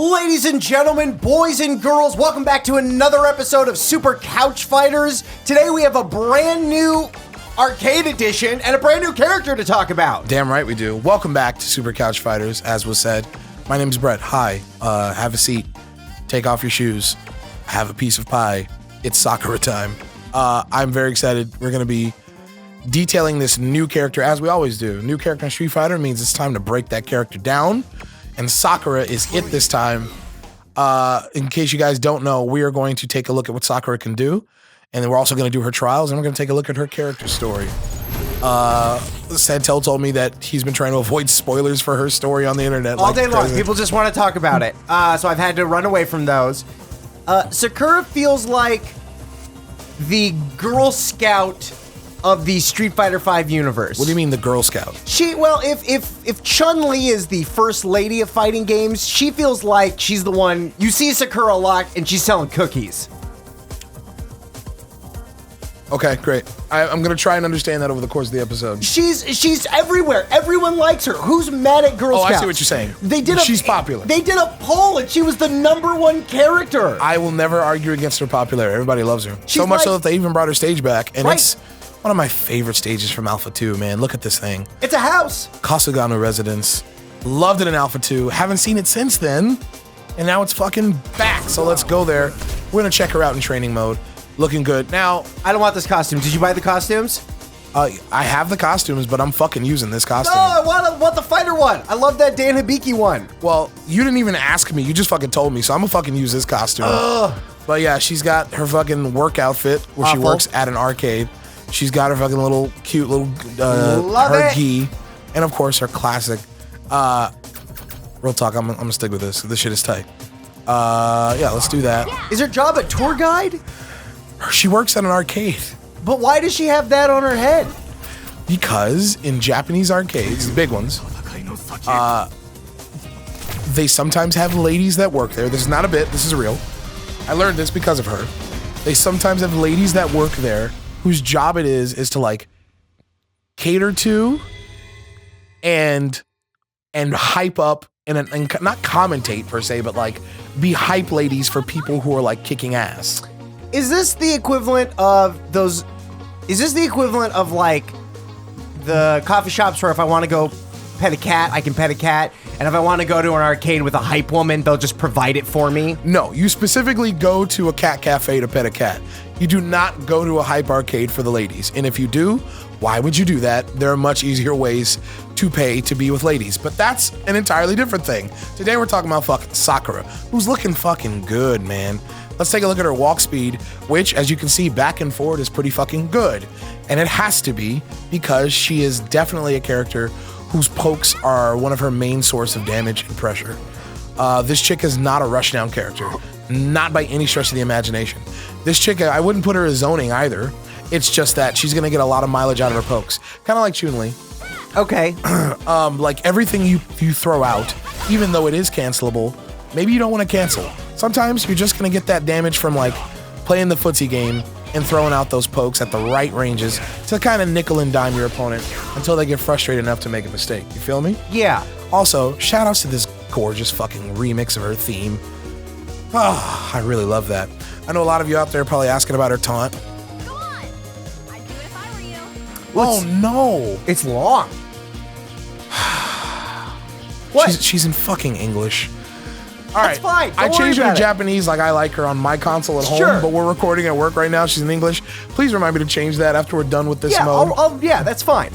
Ladies and gentlemen, boys and girls, welcome back to another episode of Super Couch Fighters. Today we have a brand new arcade edition and a brand new character to talk about. Damn right we do. Welcome back to Super Couch Fighters, as was said. My name's Brett. Hi. Have a seat. Take off your shoes. Have a piece of pie. It's Sakura time. I'm very excited. We're going to be detailing this new character, as we always do. New character in Street Fighter means it's time to break that character down. And Sakura is it this time. In case you guys don't know, we are going to take a look at what Sakura can do. And then we're also going to do her trials, and we're going to take a look at her character story. Santell told me that he's been trying to avoid spoilers for her story on the internet. All day long. People just want to talk about it. So I've had to run away from those. Sakura feels like the Girl Scout of the Street Fighter V universe. What do you mean the Girl Scout? If Chun-Li is the first lady of fighting games, she feels like she's the one, you see Sakura a lot and she's selling cookies. Okay, great. I'm going to try and understand that over the course of the episode. She's everywhere. Everyone likes her. Who's mad at Girl Scouts? I see what you're saying. She's popular. They did a poll and she was the #1 character. I will never argue against her popularity. Everybody loves her. So much so that they even brought her stage back. And it's one of my favorite stages from Alpha 2, man. Look at this thing. It's a house. Kasugano Residence. Loved it in Alpha 2. Haven't seen it since then. And now it's fucking back. So let's go there. We're going to check her out in training mode. Looking good. Now, I don't want this costume. Did you buy the costumes? I have the costumes, but I'm fucking using this costume. No, I want the fighter one. I love that Dan Hibiki one. Well, you didn't even ask me. You just fucking told me, so I'm gonna fucking use this costume. But yeah, she's got her fucking work outfit where she works at an arcade. She's got her fucking little cute little her gi, and of course her classic. Real talk, I'm gonna stick with this. This shit is tight. Yeah, let's do that. Is her job a tour guide? She works at an arcade. But why does she have that on her head? Because in Japanese arcades, the big ones, they sometimes have ladies that work there. This is not a bit, this is real. I learned this because of her. They sometimes have ladies that work there whose job it is to like cater to and hype up and not commentate per se, but like be hype ladies for people who are like kicking ass. Is this the equivalent of those? Is this the equivalent of like the coffee shops where if I want to go pet a cat, I can pet a cat, and if I want to go to an arcade with a hype woman, they'll just provide it for me? No, you specifically go to a cat cafe to pet a cat. You do not go to a hype arcade for the ladies. And if you do, why would you do that? There are much easier ways to pay to be with ladies, but that's an entirely different thing. Today we're talking about fucking Sakura, who's looking fucking good, man. Let's take a look at her walk speed, which, as you can see, back and forward is pretty fucking good. And it has to be because she is definitely a character whose pokes are one of her main source of damage and pressure. This chick is not a rushdown character, not by any stretch of the imagination. This chick, I wouldn't put her as zoning either. It's just that she's gonna get a lot of mileage out of her pokes. Kind of like Chun-Li. Okay. Like everything you throw out, even though it is cancelable, maybe you don't want to cancel. Sometimes you're just going to get that damage from like playing the footsie game and throwing out those pokes at the right ranges to kind of nickel and dime your opponent until they get frustrated enough to make a mistake. You feel me? Yeah. Also, shout outs to this gorgeous fucking remix of her theme. Oh, I really love that. I know a lot of you out there are probably asking about her taunt. Go on. I'd do it if I were you. Oh no. It's long. What? She's in fucking English. All right, that's fine. I changed her to Japanese like I like her on my console at home, but we're recording at work right now. She's in English. Please remind me to change that after we're done with this mode. Yeah, that's fine.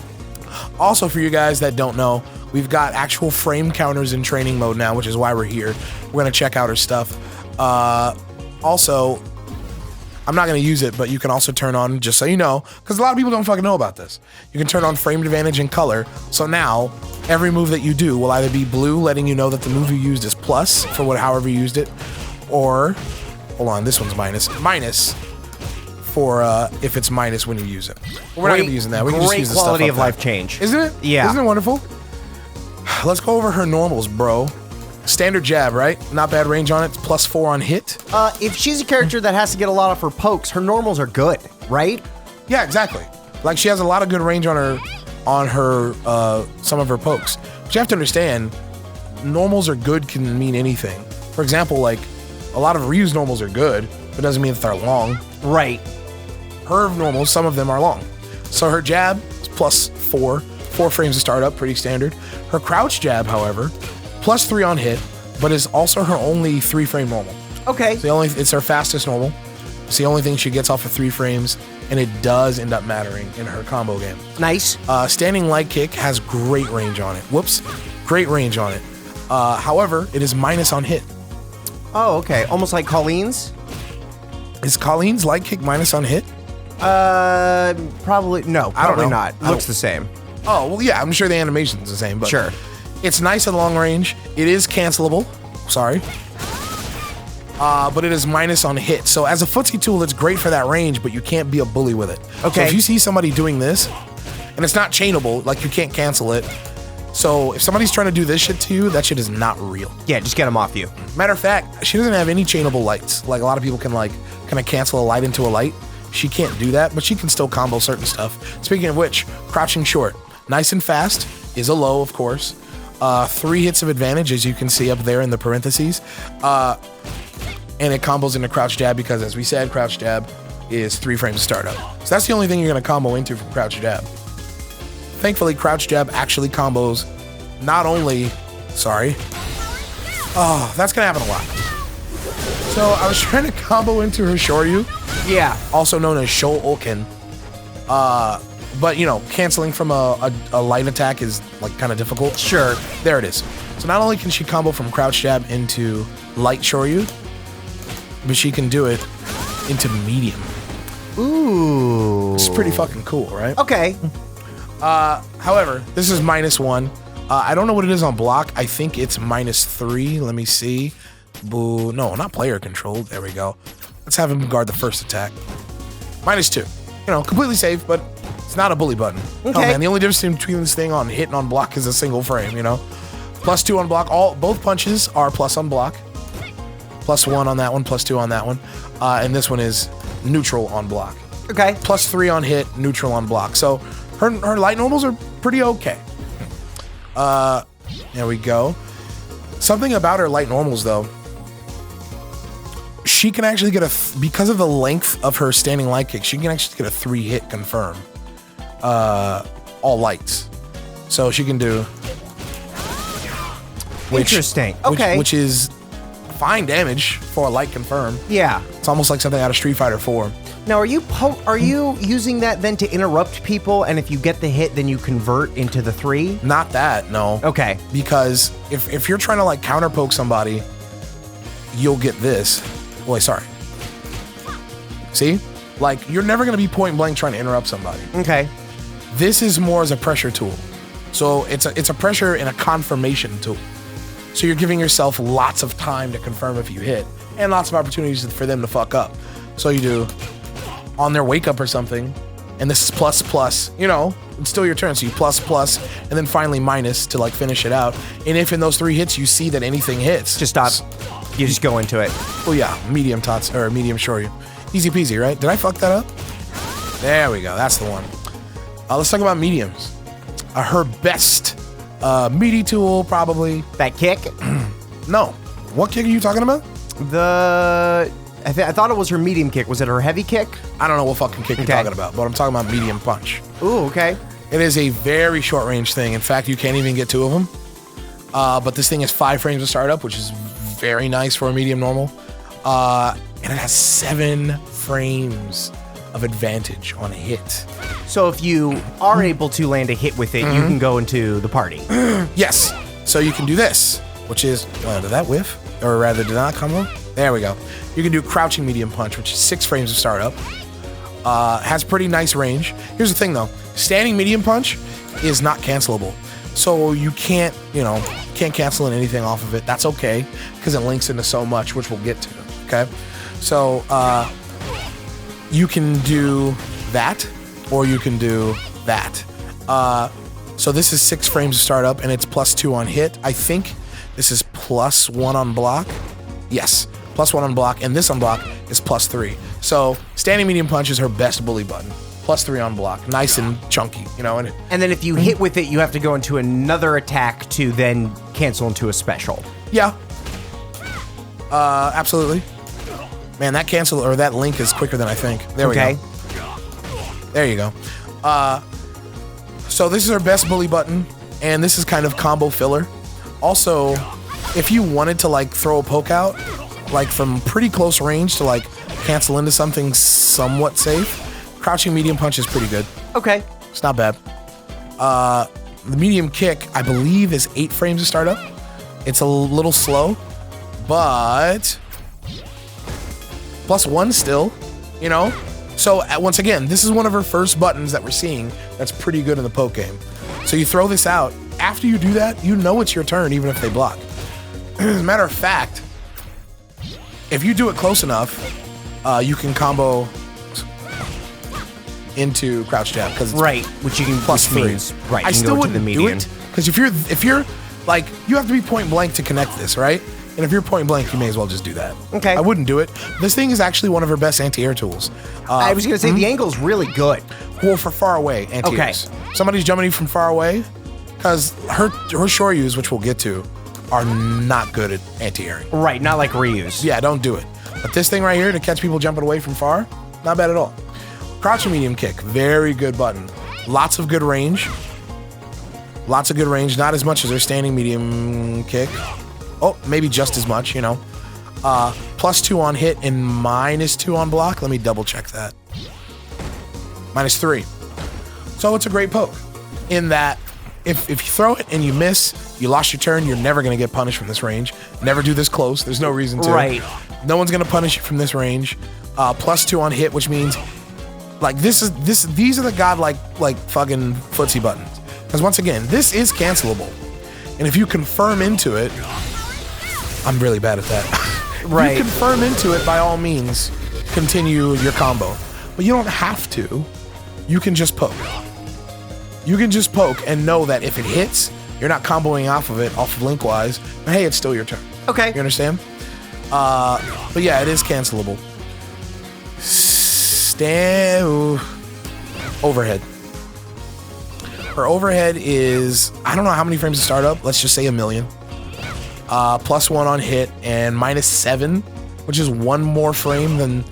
Also, for you guys that don't know, we've got actual frame counters in training mode now, which is why we're here. We're going to check out her stuff. Also, I'm not going to use it, but you can also turn on, just so you know, because a lot of people don't fucking know about this. You can turn on frame advantage and color. So now, every move that you do will either be blue, letting you know that the move you used is plus for however you used it, or, hold on, this one's minus. Minus for if it's minus when you use it. We're not going to be using that. We can just use the stuff quality of there. life change. Isn't it? Yeah. Isn't it wonderful? Let's go over her normals, bro. Standard jab, right? Not bad range on it. It's +4 on hit. If she's a character that has to get a lot of her pokes, her normals are good, right? Yeah, exactly. Like she has a lot of good range on her some of her pokes. But you have to understand, normals are good can mean anything. For example, like a lot of Ryu's normals are good, but doesn't mean that they're long. Right. Her normals, some of them are long. So her jab is plus 4 frames to start up, pretty standard. Her crouch jab, however, plus 3 on hit, but is also her only 3-frame normal. Okay. It's her fastest normal. It's the only thing she gets off of 3 frames, and it does end up mattering in her combo game. Nice. Standing light kick has great range on it. Whoops. Great range on it. However, it is minus on hit. Oh, okay. Almost like Colleen's? Is Colleen's light kick minus on hit? Probably. No, I don't probably know. not. Looks the same. Oh, well, yeah, I'm sure the animation's the same, but Sure. It's nice at long range. It is cancelable. Sorry. But it is minus on hit. So as a footsie tool, it's great for that range, but you can't be a bully with it. Okay. So if you see somebody doing this, and it's not chainable, like you can't cancel it. So if somebody's trying to do this shit to you, that shit is not real. Yeah, just get them off you. Matter of fact, she doesn't have any chainable lights. Like a lot of people can like kind of cancel a light into a light. She can't do that, but she can still combo certain stuff. Speaking of which, crouching short, nice and fast, is a low, of course. 3 hits of advantage, as you can see up there in the parentheses. And it combos into crouch jab because, as we said, crouch jab is 3 frames to start up. So that's the only thing you're going to combo into from crouch jab. Thankfully, crouch jab actually combos not only... Sorry. Oh, that's going to happen a lot. So I was trying to combo into her Shoryu, Yeah. also known as Shoryuken. But, you know, canceling from a light attack is, like, kind of difficult. Sure. There it is. So not only can she combo from crouch jab into light Shoryu, but she can do it into medium. Ooh. It's pretty fucking cool, right? Okay. However, this is -1. I don't know what it is on block. I think it's -3. Let me see. Boo. No, not player controlled. There we go. Let's have him guard the first attack. -2. You know, completely safe, but it's not a bully button. Okay. Oh man, the only difference between this thing on hit and on block is a single frame, you know? +2 on block. Both punches are plus on block. +1 on that one, +2 on that one. And this one is neutral on block. Okay. +3 on hit, neutral on block. So her light normals are pretty okay. There we go. Something about her light normals, though. She can actually get because of the length of her standing light kick, she can actually get a 3-hit confirm. All lights. So she can do... Interesting. Okay. Which is fine damage for a light confirm. Yeah. It's almost like something out of Street Fighter 4. Now, are you using that then to interrupt people, and if you get the hit, then you convert into the 3? Not that, no. Okay. Because if you're trying to like counter poke somebody, you'll get this. Wait, sorry. See? Like, you're never going to be point blank trying to interrupt somebody. Okay. This is more as a pressure tool. So it's a pressure and a confirmation tool. So you're giving yourself lots of time to confirm if you hit, and lots of opportunities for them to fuck up. So you do on their wake up or something, and this is plus, you know, it's still your turn. So you plus, and then finally minus to like finish it out. And if in those 3 hits you see that anything hits, Just stop. You just go into it. well, yeah, medium tots or medium Shoryu. Easy peasy, right? Did I fuck that up? There we go. That's the one. Let's talk about mediums. Her best meaty tool, probably. That kick? No. What kick are you talking about? I thought it was her medium kick. Was it her heavy kick? I don't know what fucking kick you're Okay. talking about, but I'm talking about medium punch. Ooh, okay. It is a very short range thing. In fact, you can't even get 2 of them. But this thing is 5 frames to start up, which is very nice for a medium normal. And it has 7 frames of advantage on a hit. So if you are able to land a hit with it, you can go into the party. Yes. So you can do this, which is, did that whiff? Or rather, did not come on? There we go. You can do crouching medium punch, which is 6 frames to start up. Has pretty nice range. Here's the thing, though. Standing medium punch is not cancelable. So you can't, can't cancel anything off of it. That's okay, because it links into so much, which we'll get to, okay? So you can do that, or you can do that. So this is 6 frames to start up, and it's +2 on hit. I think this is +1 on block. Yes, +1 on block, and this on block is +3. So standing medium punch is her best bully button. +3 on block, nice and chunky, And then if you hit with it, you have to go into another attack to then cancel into a special. Yeah. Absolutely. Man, that cancel or that link is quicker than I think. There we go. There you go. So this is our best bully button, and this is kind of combo filler. Also, if you wanted to like throw a poke out, like from pretty close range to like cancel into something somewhat safe, crouching medium punch is pretty good. Okay. It's not bad. The medium kick, I believe, is 8 frames to start up. It's a little slow, but +1 still, you know? So once again, this is one of her first buttons that we're seeing that's pretty good in the poke game. So you throw this out. After you do that, you know it's your turn, even if they block. As a matter of fact, if you do it close enough, you can combo into crouch jab because right, which you can +3. Right, I still wouldn't do it because if you're like you have to be point blank to connect this, right? And if you're point blank, you may as well just do that. Okay. I wouldn't do it. This thing is actually one of her best anti-air tools. I was gonna say the angle's really good. Well, for far away anti-airs. Okay. Somebody's jumping you from far away, because her Shoryus, which we'll get to, are not good at anti-airing. Right, not like Ryu's. Yeah, don't do it. But this thing right here to catch people jumping away from far, not bad at all. Crouching medium kick, very good button. Lots of good range. Lots of good range, not as much as her standing medium kick. Oh, maybe just as much, you know. +2 on hit and -2 on block. Let me double check that. -3. So it's a great poke in that if you throw it and you miss, you lost your turn, you're never going to get punished from this range. Never do this close. There's no reason to. Right. No one's going to punish you from this range. +2 on hit, which means like these are the godlike like fucking footsie buttons. Because once again, this is cancelable. And if you confirm into it, I'm really bad at that. Right. You confirm into it, by all means, continue your combo. But you don't have to. You can just poke. You can just poke and know that if it hits, you're not comboing off of it, off of link-wise, but hey, it's still your turn. Okay. You understand? But yeah, it is cancelable. Overhead. Her overhead is, I don't know how many frames to start up. Let's just say 1 million. +1 on hit and -7, which is 1 more frame than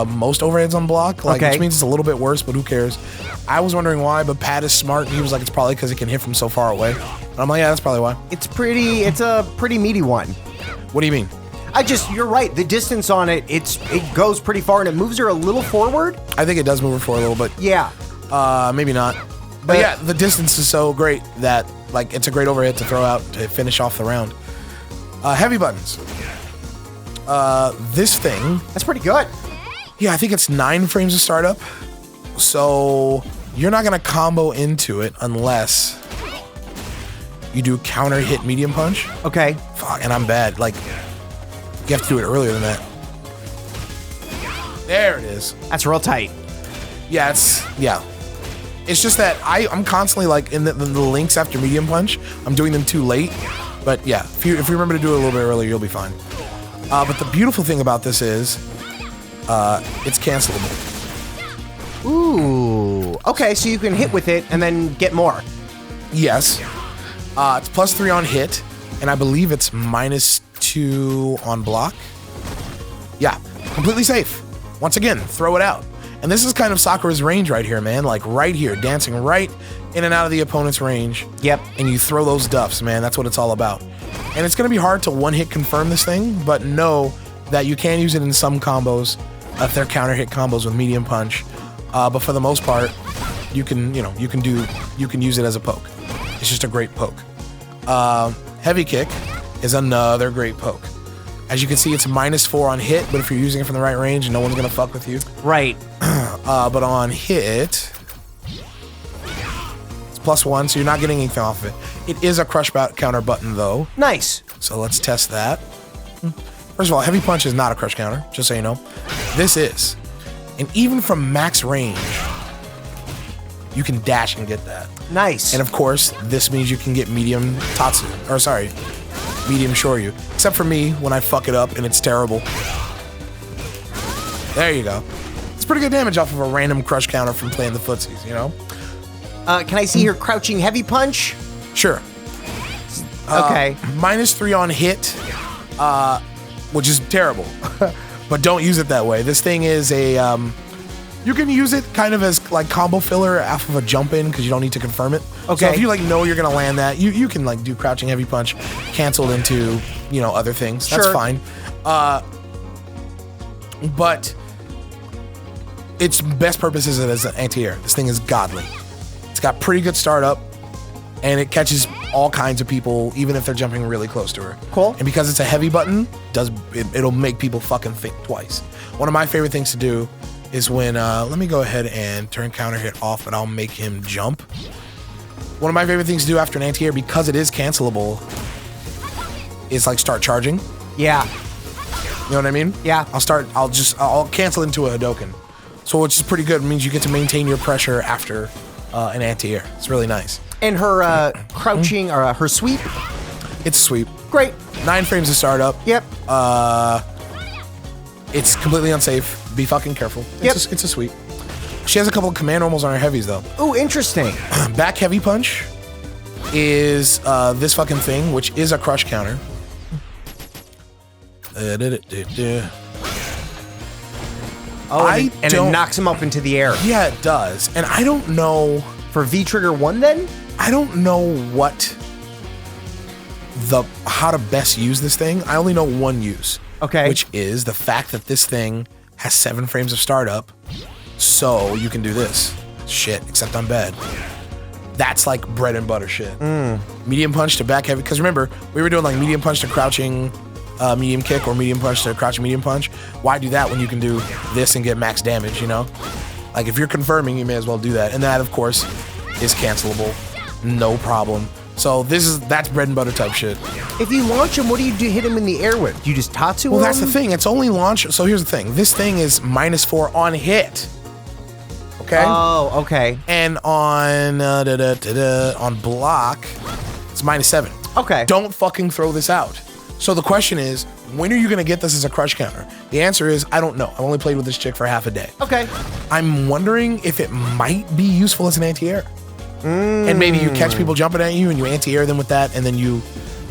most overheads on block. Like, okay. Which means it's a little bit worse, but who cares? I was wondering why, but Pat is smart. And he was like, it's probably because it can hit from so far away. And I'm like, yeah, that's probably why. It's a pretty meaty one. What do you mean? You're right. The distance on it, it goes pretty far and it moves her a little forward. I think it does move her forward a little bit. Yeah. Maybe not. But yeah, the distance is so great that like it's a great overhead to throw out to finish off the round. Heavy buttons. This thing. That's pretty good. Yeah, I think it's 9 frames to start up. So you're not gonna combo into it unless you do counter hit medium punch. Okay. Fuck, and I'm bad. Like you have to do it earlier than that. There it is. That's real tight. Yeah, it's just that I'm constantly like in the links after medium punch. I'm doing them too late. But yeah, if you remember to do it a little bit earlier, you'll be fine. But the beautiful thing about this is it's cancelable. Ooh. Okay, so you can hit with it and then get more. Yes. It's +3 on hit, and I believe it's -2 on block. Yeah, completely safe. Once again, throw it out. And this is kind of Sakura's range right here, man. Like right here, dancing right in and out of the opponent's range. Yep. And you throw those duffs, man. That's what it's all about. And it's going to be hard to one-hit confirm this thing, but know that you can use it in some combos if they're counter-hit combos with medium punch. But for the most part, you can use it as a poke. It's just a great poke. Heavy kick is another great poke. As you can see, it's -4 on hit, but if you're using it from the right range, no one's going to fuck with you. Right. But on hit, it's +1, so you're not getting anything off of it. It is a crush counter button, though. Nice. So let's test that. First of all, heavy punch is not a crush counter, just so you know. This is. And even from max range, you can dash and get that. Nice. And of course, this means you can get medium Tatsu, medium Shoryu. Except for me, when I fuck it up and it's terrible. There you go. It's pretty good damage off of a random crush counter from playing the footsies, you know? Can I see her crouching heavy punch? Sure. Okay. -3 on hit. which is terrible. But don't use it that way. This thing is a, you can use it kind of as like combo filler off of a jump in because you don't need to confirm it. Okay. So if you like know you're gonna land that, you can like do crouching heavy punch, canceled into, you know, other things. That's Sure. fine. But its best purpose is as an anti-air. This thing is godly. It's got pretty good startup, and it catches all kinds of people, even if they're jumping really close to her. Cool. And because it's a heavy button, it'll make people fucking think twice. One of my favorite things to do is when, let me go ahead and turn counter hit off, but I'll make him jump. One of my favorite things to do after an anti-air, because it is cancelable, is like start charging. Yeah. You know what I mean? Yeah. I'll cancel into a Hadoken. So which is pretty good. It means you get to maintain your pressure after an anti-air. It's really nice. And her crouching or her sweep. It's a sweep. Great. 9 frames to start up. Yep. It's completely unsafe. Be fucking careful. Yep. It's a sweep. She has a couple of command normals on her heavies though. Ooh, interesting. Back heavy punch is this fucking thing, which is a crush counter. Oh, and it knocks him up into the air. Yeah, it does. And I don't know. For V trigger 1 then? I don't know how to best use this thing. I only know one use. Okay. Which is the fact that this thing has 7 frames of startup, so you can do this. Shit, except on bed. That's like bread and butter shit. Medium punch to back heavy, because remember, we were doing like medium punch to crouching medium kick or medium punch to crouching medium punch. Why do that when you can do this and get max damage, you know? Like if you're confirming, you may as well do that. And that, of course, is cancelable. No problem. So that's bread and butter type shit. If you launch him, what do you do? Hit him in the air with? Do you just Tatsu Well, him? that's the thing. It's only launch. So here's the thing. This thing is -4 on hit. Okay. Oh, okay. And on block, it's -7. Okay. Don't fucking throw this out. So the question is, when are you going to get this as a crush counter? The answer is, I don't know. I've only played with this chick for half a day. Okay. I'm wondering if it might be useful as an anti-air. And maybe you catch people jumping at you and you anti-air them with that, and then you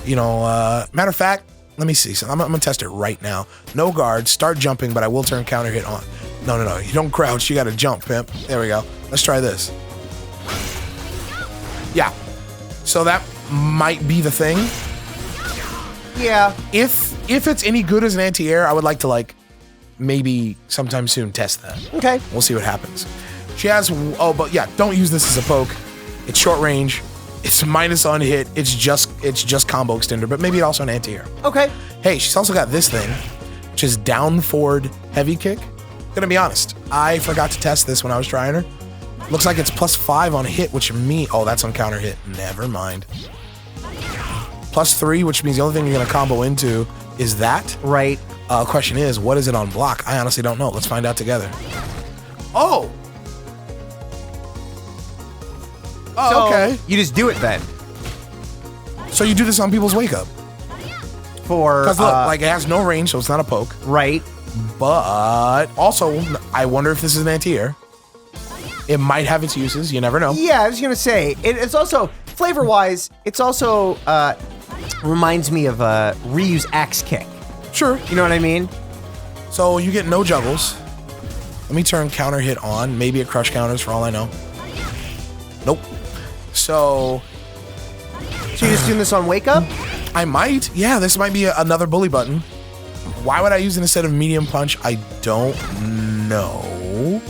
know, matter of fact, let me see. So I'm gonna test it right now. No guard, start jumping, but I will turn counter hit on. No. You don't crouch, you gotta jump, pimp. There we go. Let's try this. Yeah. So that might be the thing. Yeah. If it's any good as an anti-air, I would like to maybe sometime soon test that. Okay. We'll see what happens. She has, but yeah, don't use this as a poke. It's short range. It's minus on hit. It's just combo extender, but maybe also an anti-air. Okay. Hey, she's also got this thing, which is down forward heavy kick. Gonna be honest, I forgot to test this when I was trying her. Looks like it's +5 on hit, which that's on counter hit. Never mind. +3, which means the only thing you're gonna combo into is that. Right. Question is, what is it on block? I honestly don't know. Let's find out together. Oh, So okay. You just do it then. So you do this on people's wake up. Because look, it has no range, so it's not a poke. Right. But also, I wonder if this is an anti-air. It might have its uses. You never know. Yeah, I was gonna say it's also flavor-wise. It's also reminds me of a reuse axe kick. Sure. You know what I mean? So you get no juggles. Let me turn counter hit on. Maybe it crush counters for all I know. Nope. So you're just doing this on wake up? I might. Yeah, this might be another bully button. Why would I use it instead of medium punch? I don't know.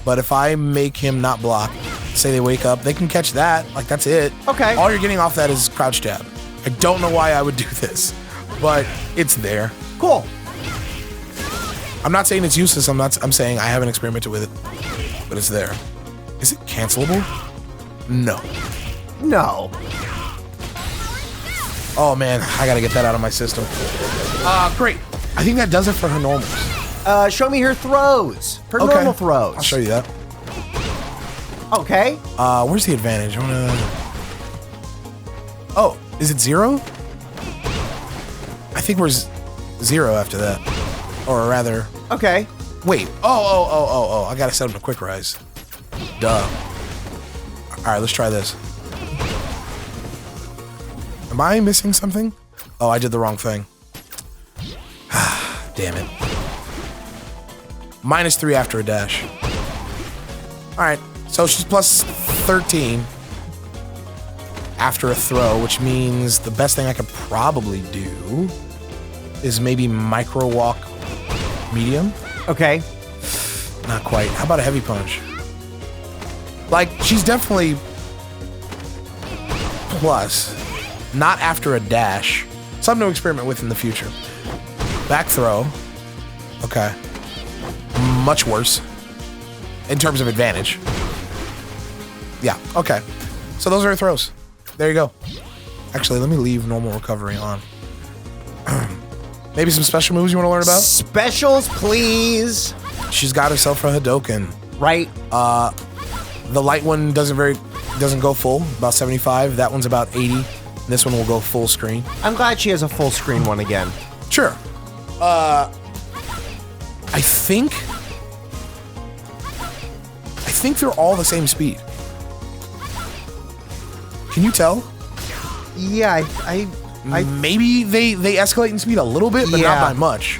But if I make him not block, say they wake up, they can catch that. Like, that's it. Okay. All you're getting off that is crouch jab. I don't know why I would do this, but it's there. Cool. I'm not saying it's useless. I'm saying I haven't experimented with it, but it's there. Is it cancelable? No. No. Oh man, I gotta get that out of my system. Great. I think that does it for her normals. Show me her throws. Her normal throws. I'll show you that. Okay. Where's the advantage? Oh, is it 0? I think we're 0 after that. Or rather... Okay. Wait. Oh. I gotta set him to quick rise. Duh. Alright, let's try this. Am I missing something? Oh, I did the wrong thing. Damn it. -3 after a dash. All right, so she's plus 13 after a throw, which means the best thing I could probably do is maybe micro walk medium. Okay. Not quite. How about a heavy punch? Like, she's definitely plus, not after a dash. Something to experiment with in the future. Back throw. Okay. Much worse in terms of advantage. Yeah, okay. So those are her throws. There you go. Actually, let me leave normal recovery on. Maybe some special moves you want to learn about? Specials, please. She's got herself a Hadoken. Right. The light one doesn't go full, about 75. That one's about 80. This one will go full screen. I'm glad she has a full screen one again. Sure. I think they're all the same speed. Can you tell? Yeah, I Maybe they escalate in speed a little bit, but not by much.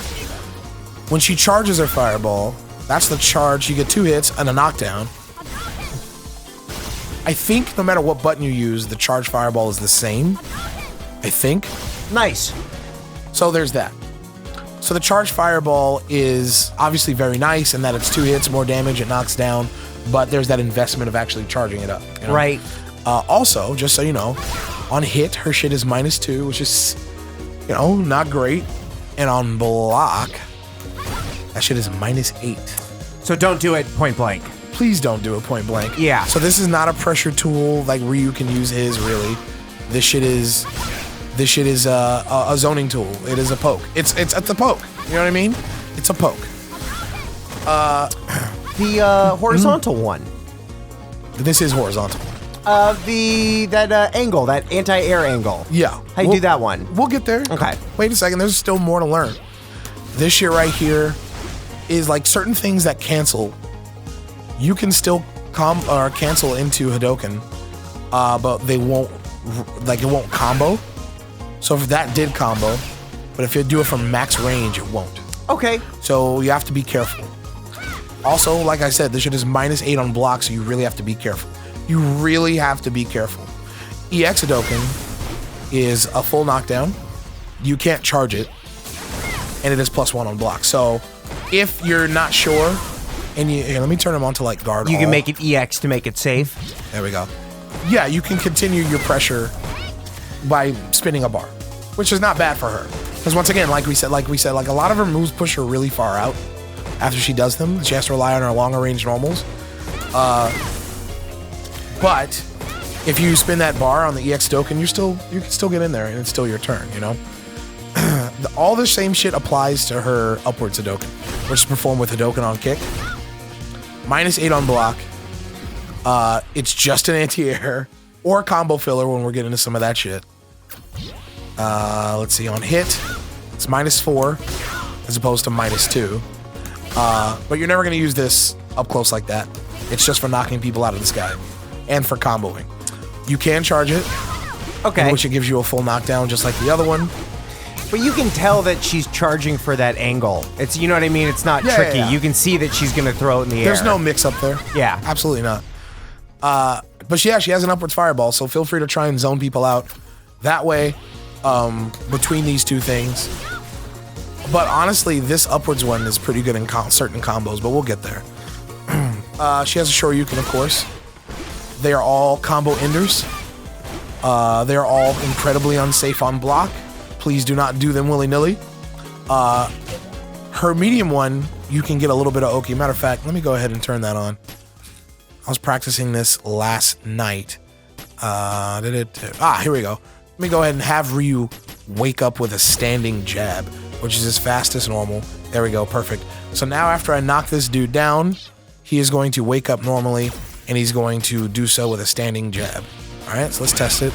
When she charges her fireball, that's the charge. You get 2 hits and a knockdown. I think no matter what button you use, the charge fireball is the same. I think. Nice. So there's that. So the charge fireball is obviously very nice in that it's 2 hits, more damage, it knocks down, but there's that investment of actually charging it up. You know? Right. Also, just so you know, on hit, her shit is -2, which is, you know, not great. And on block, that shit is -8. So don't do it point blank. Please don't do it point blank. Yeah. So this is not a pressure tool like Ryu can use his, really. This shit is a zoning tool. It is a poke. It's a poke. You know what I mean? It's a poke. The horizontal one. This is horizontal. That angle, that anti-air angle. Yeah. How you do that one? We'll get there. Okay. Wait a second. There's still more to learn. This shit right here is like certain things that cancel. You can still cancel into Hadoken, but they won't, like, it won't combo. So if that did combo, but if you do it from max range, it won't. Okay. So you have to be careful. Also, like I said, this shit is -8 on block, so you really have to be careful. You really have to be careful. EX Hadoken is a full knockdown. You can't charge it, and it is +1 on block. So if you're not sure, and here, let me turn them on to like guard. You can all. make it EX to make it safe. There we go. Yeah, you can continue your pressure by spinning a bar, which is not bad for her. Because once again, like we said, like a lot of her moves push her really far out after she does them. She has to rely on her longer range normals. But if you spin that bar on the EX Hadoken, you can still get in there and it's still your turn, you know? All the same shit applies to her upwards Hadoken, which is performed with Hadoken on kick. -8 on block. It's just an anti-air or a combo filler when we're getting into some of that shit. Let's see, on hit, it's -4 as opposed to -2. But you're never going to use this up close like that. It's just for knocking people out of the sky and for comboing. You can charge it, Okay. which it gives you a full knockdown just like the other one. But you can tell that she's charging for that angle. It's, you know what I mean? It's not tricky. yeah. You can see that she's going to throw it in the air. There's no mix up there. Yeah. Absolutely not. But she has an upwards fireball, so feel free to try and zone people out that way between these two things. But honestly, this upwards one is pretty good in certain combos, but we'll get there. She has a Shoryuken, of course. They are all combo enders. They are all incredibly unsafe on block. Please do not do them willy-nilly. Her medium one, you can get a little bit of Oki. Matter of fact, let me go ahead and turn that on. I was practicing this last night. Here we go. Let me go ahead and have Ryu wake up with a standing jab, which is as fast as normal. There we go, perfect. So now after I knock this dude down, he is going to wake up normally, and he's going to do so with a standing jab. All right, so let's test it.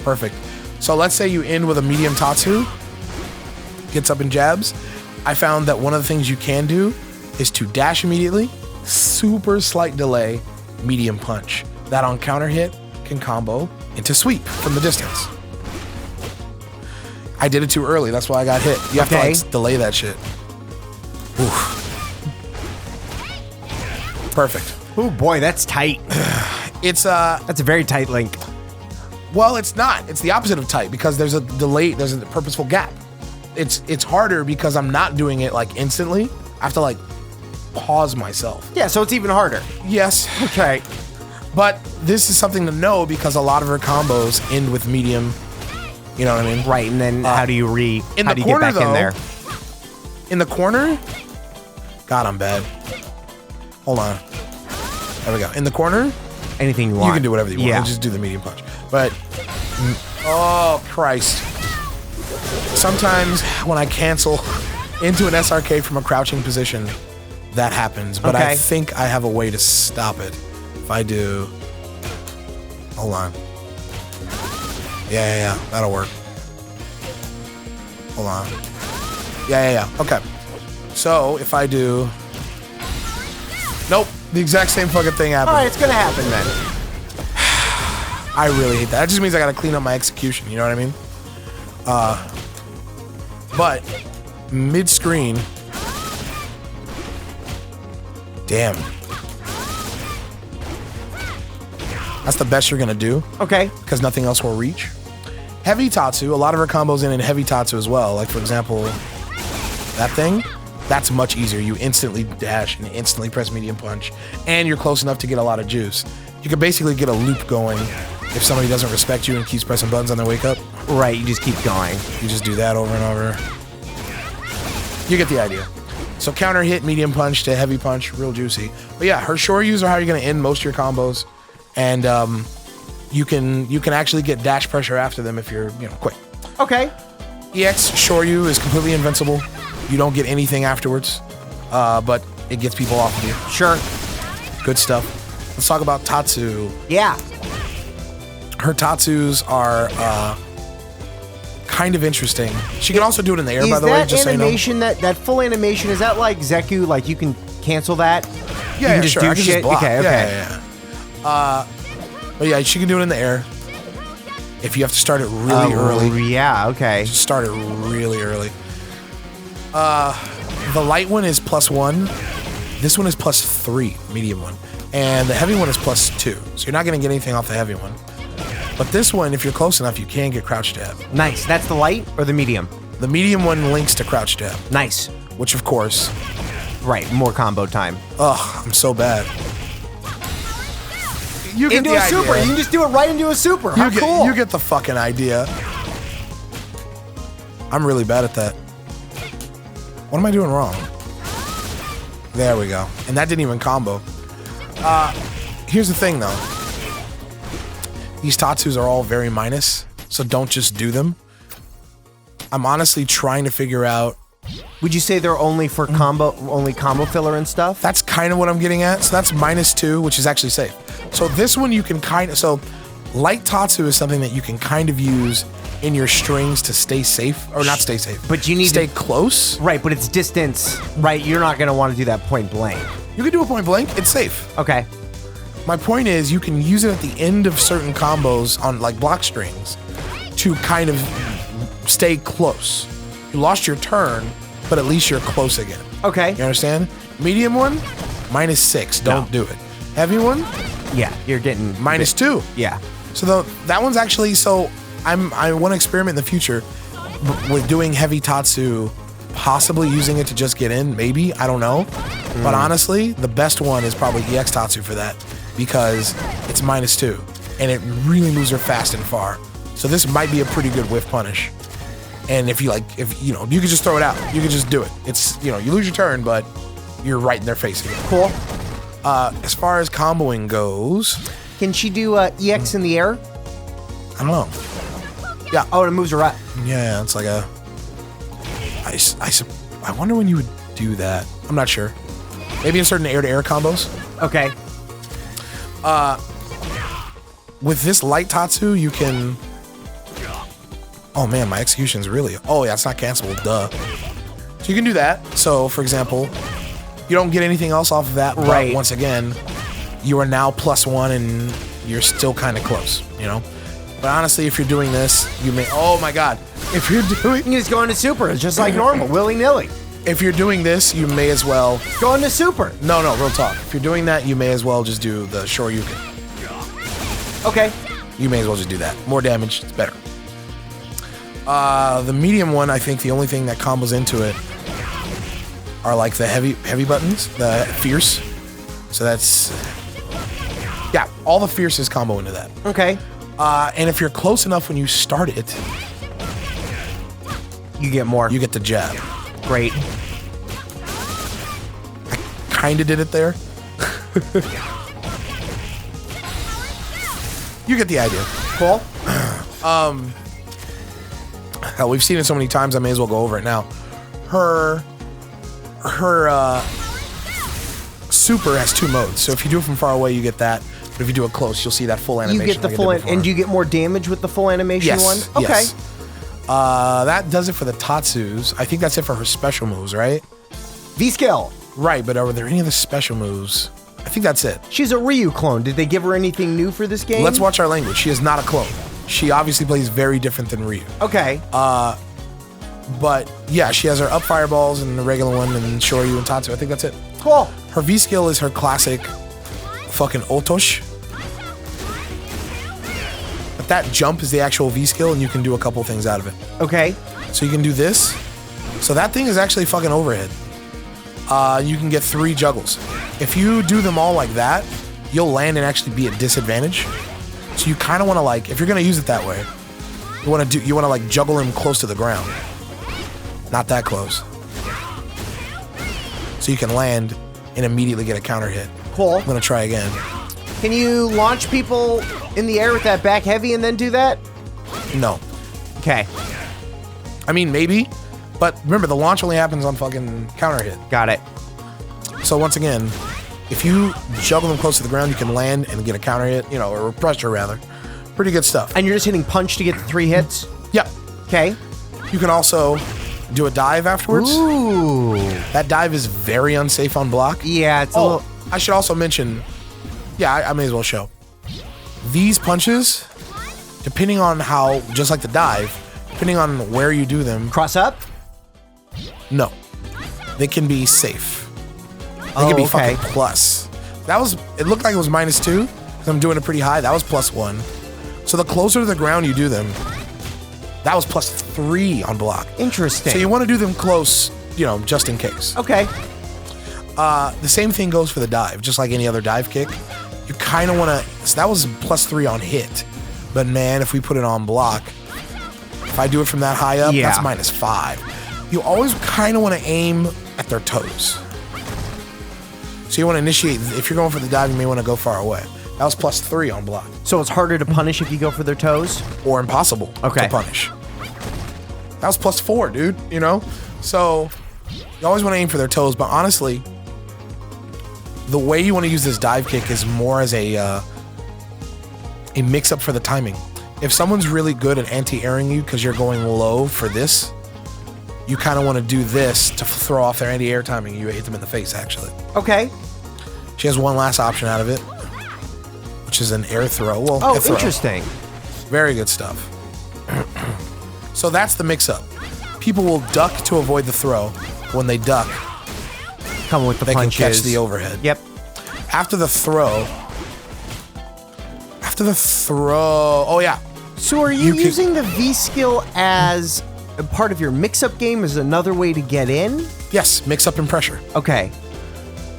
Perfect. So let's say you end with a medium Tatsu, gets up and jabs. I found that one of the things you can do is to dash immediately, super slight delay, medium punch. That on counter hit can combo into sweep from the distance. I did it too early. That's why I got hit. You have Okay. to like delay that shit. Oof. Perfect. Oh boy, that's tight. It's That's a very tight link. well, it's not. It's the opposite of tight because there's a delay. There's a purposeful gap. It's harder because I'm not doing it like instantly. I have to like pause myself. Yeah, so it's even harder. Yes, Okay. but this is something to know because a lot of her combos end with medium. You know what I mean? Right, and then how do you in how the do you corner, get back in though, there? In the corner. God, I'm bad. Hold on. There we go. In the corner, Anything you want. you can do whatever you want. Yeah. Just do the medium punch. But oh Christ! Sometimes when I cancel into an SRK from a crouching position, that happens. But I Okay. think I have a way to stop it. If I do, hold on. Yeah. That'll work. Hold on. Yeah. Okay. So if I do, nope, the exact same fucking thing happened. All right, it's gonna happen then. I really hate that. That just means I gotta clean up my execution. You know what I mean? But mid-screen, damn, that's the best you're gonna do Okay. because nothing else will reach. Heavy Tatsu, a lot of her combos in heavy Tatsu as well. Like for example, that thing. That's much easier. You instantly dash and instantly press medium punch, and you're close enough to get a lot of juice. You can basically get a loop going if somebody doesn't respect you and keeps pressing buttons on their wake up. Right, you just keep going. You just do that over and over. You get the idea. So counter hit, medium punch to heavy punch, real juicy. But yeah, her shoryus are how you're gonna end most of your combos, and you can actually get dash pressure after them if you're quick. Okay. EX Shoryu is completely invincible. You don't get anything afterwards, but it gets people off of you. Sure. Good stuff. Let's talk about Tatsu. Yeah. Her Tatsus are kind of interesting. She can also do it in the air, Is by the way, that just so you know. animation, that full animation, is that like Zeku? Like you can cancel that? Yeah, you can just sure. do I can shit? just block. Okay. Yeah. But yeah, she can do it in the air. If you have to start it really early, Yeah, okay. just start it really early. The light one is +1. This one is +3, medium one. And the heavy one is +2. So you're not going to get anything off the heavy one. But this one, if you're close enough, you can get crouch jab. Nice. That's the light or the medium? The medium one links to crouch jab, Nice. which of course, Right, more combo time. I'm so bad. You get Into the a super. idea. You can just do it right into a super. How cool. You get the fucking idea. I'm really bad at that. What am I doing wrong? There we go. And that didn't even combo. Here's the thing though. These Tatsus are all very minus, so don't just do them. I'm honestly trying to figure out. Would you say they're only for combo filler and stuff? That's kind of what I'm getting at. So that's -2, which is actually safe. So this one you can so light Tatsu is something that you can kind of use in your strings to stay safe, or not stay safe, But you need stay to- close. Right, but it's distance, right? You're not going to want to do that point blank. You can do a point blank. It's safe. Okay. My point is you can use it at the end of certain combos on like block strings to kind of stay close. You lost your turn, but at least you're close again. Okay. You understand? Medium one, -6. Don't do it. Heavy one, Yeah, you're getting -2. Yeah. So that one's actually, so I want to experiment in the future with doing heavy Tatsu, possibly using it to just get in, maybe, I don't know. But honestly, the best one is probably EX Tatsu for that because it's -2 and it really moves her fast and far. So this might be a pretty good whiff punish. And if you you could just throw it out. You could just do it. It's, you lose your turn, but you're right in their face again. Cool. As far as comboing goes, Can she do EX in the air? I don't know. Oh, and it moves her up. Yeah, it's like a. I wonder when you would do that. I'm not sure. Maybe in certain air-to-air combos. Okay. With this light Tatsu, you can. Oh man, my execution's really. Oh yeah, it's not cancelable. Duh. So you can do that. So for example, you don't get anything else off of that. But Right. once again, you are now +1 and you're still kind of close. But honestly, if you're doing this, you may. Oh my god, If you're doing You can just go into super. It's just like normal, willy-nilly. if you're doing this, you may as well. Go into super. No, real talk. If you're doing that, you may as well just do the Shoryuken. Okay. You may as well just do that. More damage, it's better. The medium one, I think the only thing that combos into it are like the heavy buttons, the fierce. So that's all the fierces combo into that. Okay. And if you're close enough when you start it, You get more. you get the jab. Great. Kinda did it there. You get the idea. Cool. Hell, we've seen it so many times, I may as well go over it now. Her super has 2 modes. So if you do it from far away, you get that. But if you do it close, you'll see that full animation. You get the like I full, did before. and do you get more damage with the full animation Yes, one? Okay. yes. That does it for the Tatsus. I think that's it for her special moves, right? V-Skill. Right, but are there any other special moves? I think that's it. She's a Ryu clone. Did they give her anything new for this game? Let's watch our language. She is not a clone. She obviously plays very different than Ryu. Okay. But yeah, she has her up fireballs and the regular one and Shoryu and Tatsu. I think that's it. Cool. Her V skill is her classic fucking Otosh. But that jump is the actual V skill and you can do a couple things out of it. Okay. So you can do this. So that thing is actually fucking overhead. You can get 3 juggles. If you do them all like that, you'll land and actually be at disadvantage. So you kind of want to like, if you're going to use it that way, you want to like juggle him close to the ground. Not that close. So you can land and immediately get a counter hit. Cool. I'm going to try again. Can you launch people in the air with that back heavy and then do that? No. Okay. I mean, maybe. But remember, the launch only happens on fucking counter hit. Got it. So once again, if you juggle them close to the ground, you can land and get a counter hit, or pressure rather. Pretty good stuff. And you're just hitting punch to get the 3 hits? Yep. Okay. You can also do a dive afterwards. Ooh. That dive is very unsafe on block. Yeah, it's a little... I should also mention, I may as well show. These punches, depending on how, just like the dive, depending on where you do them, Cross up? no. They can be safe. They can be okay. fucking plus. It looked like it was -2, because I'm doing it pretty high. That was +1. So the closer to the ground you do them, that was +3 on block. Interesting. So you want to do them close, just in case. Okay. The same thing goes for the dive, just like any other dive kick. You kind of want to, so that was +3 on hit. But man, if we put it on block, if I do it from that high up, Yeah. that's -5. You always kind of want to aim at their toes. So you want to initiate, if you're going for the dive, you may want to go far away. That was +3 on block. So it's harder to punish if you go for their toes? Or impossible Okay. to punish. That was +4, dude, So you always want to aim for their toes, but honestly, the way you want to use this dive kick is more as a mix-up for the timing. If someone's really good at anti-airing you because you're going low for this, you kind of want to do this to throw off their anti-air timing. You hit them in the face, actually. Okay. She has one last option out of it, which is an air throw. Well, Oh, a throw. interesting. Very good stuff. So that's the mix-up. People will duck to avoid the throw. When they duck, Coming with the they punches. can catch the overhead. Yep. After the throw, oh yeah. So are you using the V skill as a part of your mix-up game as another way to get in? Yes, mix-up and pressure. Okay.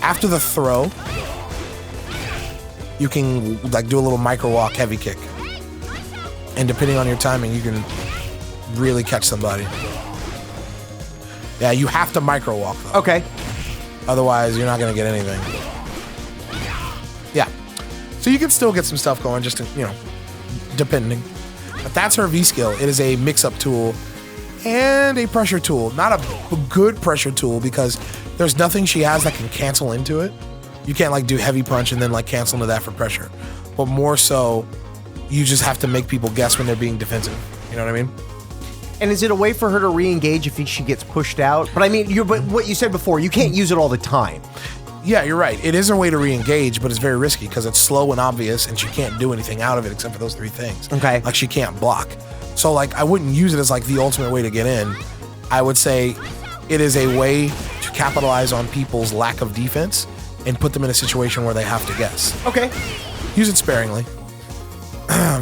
After the throw, you can like do a little micro walk heavy kick. And depending on your timing, you can really catch somebody. Yeah, you have to micro walk though. Okay. Otherwise, you're not going to get anything. Yeah. So you can still get some stuff going, just, depending. But that's her V skill. It is a mix-up tool and a pressure tool. Not a good pressure tool because there's nothing she has that can cancel into it. You can't, do heavy punch and then, cancel into that for pressure. But more so, you just have to make people guess when they're being defensive. You know what I mean? And is it a way for her to re-engage if she gets pushed out? But I mean, but what you said before, you can't use it all the time. Yeah, you're right. It is a way to re-engage, but it's very risky because it's slow and obvious, and she can't do anything out of it except for those 3 things. Okay. Like she can't block. So like I wouldn't use it as like the ultimate way to get in. I would say it is a way to capitalize on people's lack of defense and put them in a situation where they have to guess. Okay. Use it sparingly.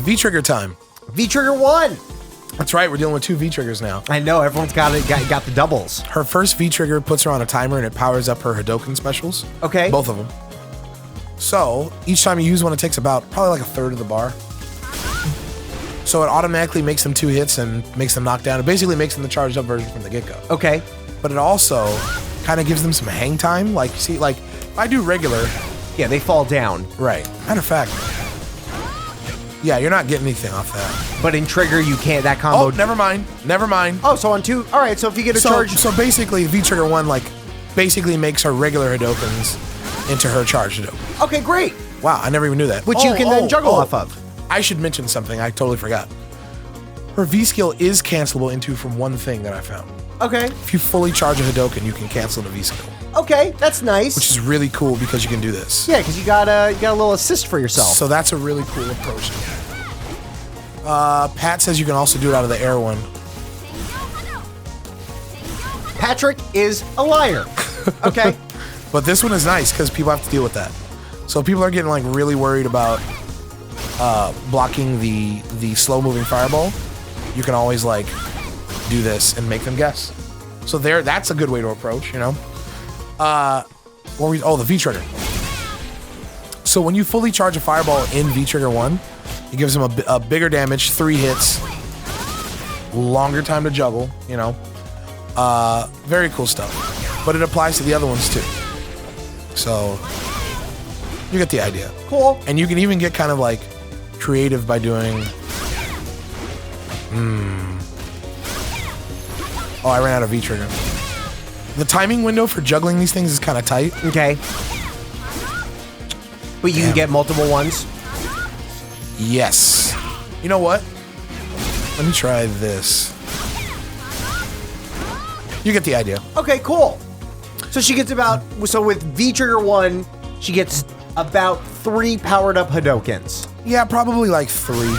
V-trigger time. V-trigger 1. That's right, we're dealing with 2 V-triggers now. I know, everyone's got the doubles. Her first V-trigger puts her on a timer and it powers up her Hadoken specials. Okay. Both of them. So each time you use one, it takes about probably like a third of the bar. So it automatically makes them 2 hits and makes them knocked down. It basically makes them the charged up version from the get-go. Okay. But it also kind of gives them some hang time. Like, see, like if I do regular, Yeah, they fall down. right. Matter of fact, yeah, you're not getting anything off that. But in trigger, you can't. That combo. Oh, never mind. Never mind. Oh, so on 2. All right, so if you get a charge. So basically, V-trigger 1 like basically makes her regular Hadokens into her charged Hadoken. Okay, great. Wow, I never even knew that. Which you can then juggle off of. I should mention something. I totally forgot. Her V skill is cancelable into from one thing that I found. Okay. If you fully charge a Hadoken, you can cancel the V skill, Okay, that's nice. which is really cool because you can do this. Yeah, because you got a little assist for yourself. So that's a really cool approach. Pat says you can also do it out of the air one. Patrick is a liar. Okay. But this one is nice because people have to deal with that. So people are getting like really worried about blocking the slow moving fireball. You can always like do this and make them guess. So that's a good way to approach, you know. The V trigger. So when you fully charge a fireball in V trigger 1, it gives them a bigger damage, 3 hits, longer time to juggle, you know. Very cool stuff. But it applies to the other ones too. So you get the idea. Cool. And you can even get kind of like creative by doing. Oh, I ran out of V trigger. The timing window for juggling these things is kind of tight. Okay. But you can get multiple ones. Yes. You know what? Let me try this. You get the idea. Okay, cool. So she gets so with V trigger 1, she gets about 3 powered up Hadokens. Yeah, probably like 3.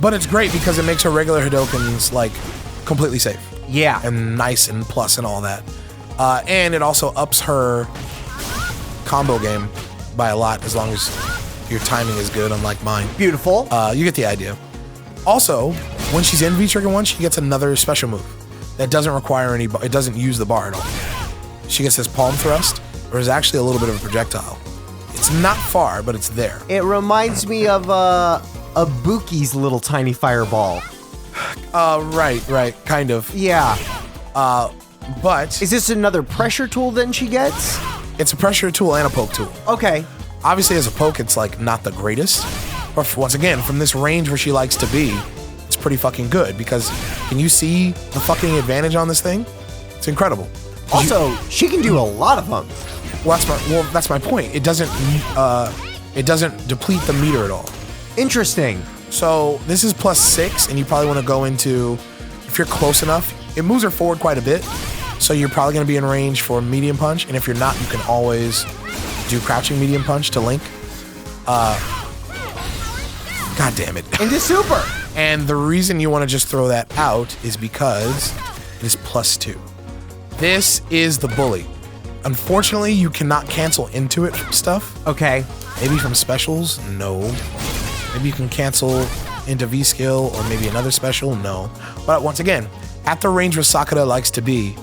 But it's great because it makes her regular Hadokens like completely safe. Yeah. And nice and plus and all that. And it also ups her combo game by a lot as long as your timing is good, unlike mine. Beautiful. You get the idea. Also, when she's in V-Trigger 1, she gets another special move that doesn't require it doesn't use the bar at all. She gets this palm thrust, or is actually a little bit of a projectile. It's not far, but it's there. It reminds me of Buki's little tiny fireball. Right, kind of. Yeah. But Is this another pressure tool then she gets? it's a pressure tool and a poke tool. Okay. Obviously, as a poke, it's like not the greatest. But once again, from this range where she likes to be, it's pretty fucking good because can you see the fucking advantage on this thing? It's incredible. Also, she can do a lot of them. That's my point. It doesn't deplete the meter at all. Interesting. So this is +6, and you probably want to go into, if you're close enough, it moves her forward quite a bit. So you're probably going to be in range for medium punch, and if you're not, you can always do crouching medium punch to Link. God damn it. Into super. And the reason you want to just throw that out is because it is +2. This is the bully. Unfortunately, you cannot cancel into it from stuff. Okay. Maybe from specials? No. Maybe you can cancel into V-skill or maybe another special? No. But once again, at the range where Sakura likes to be,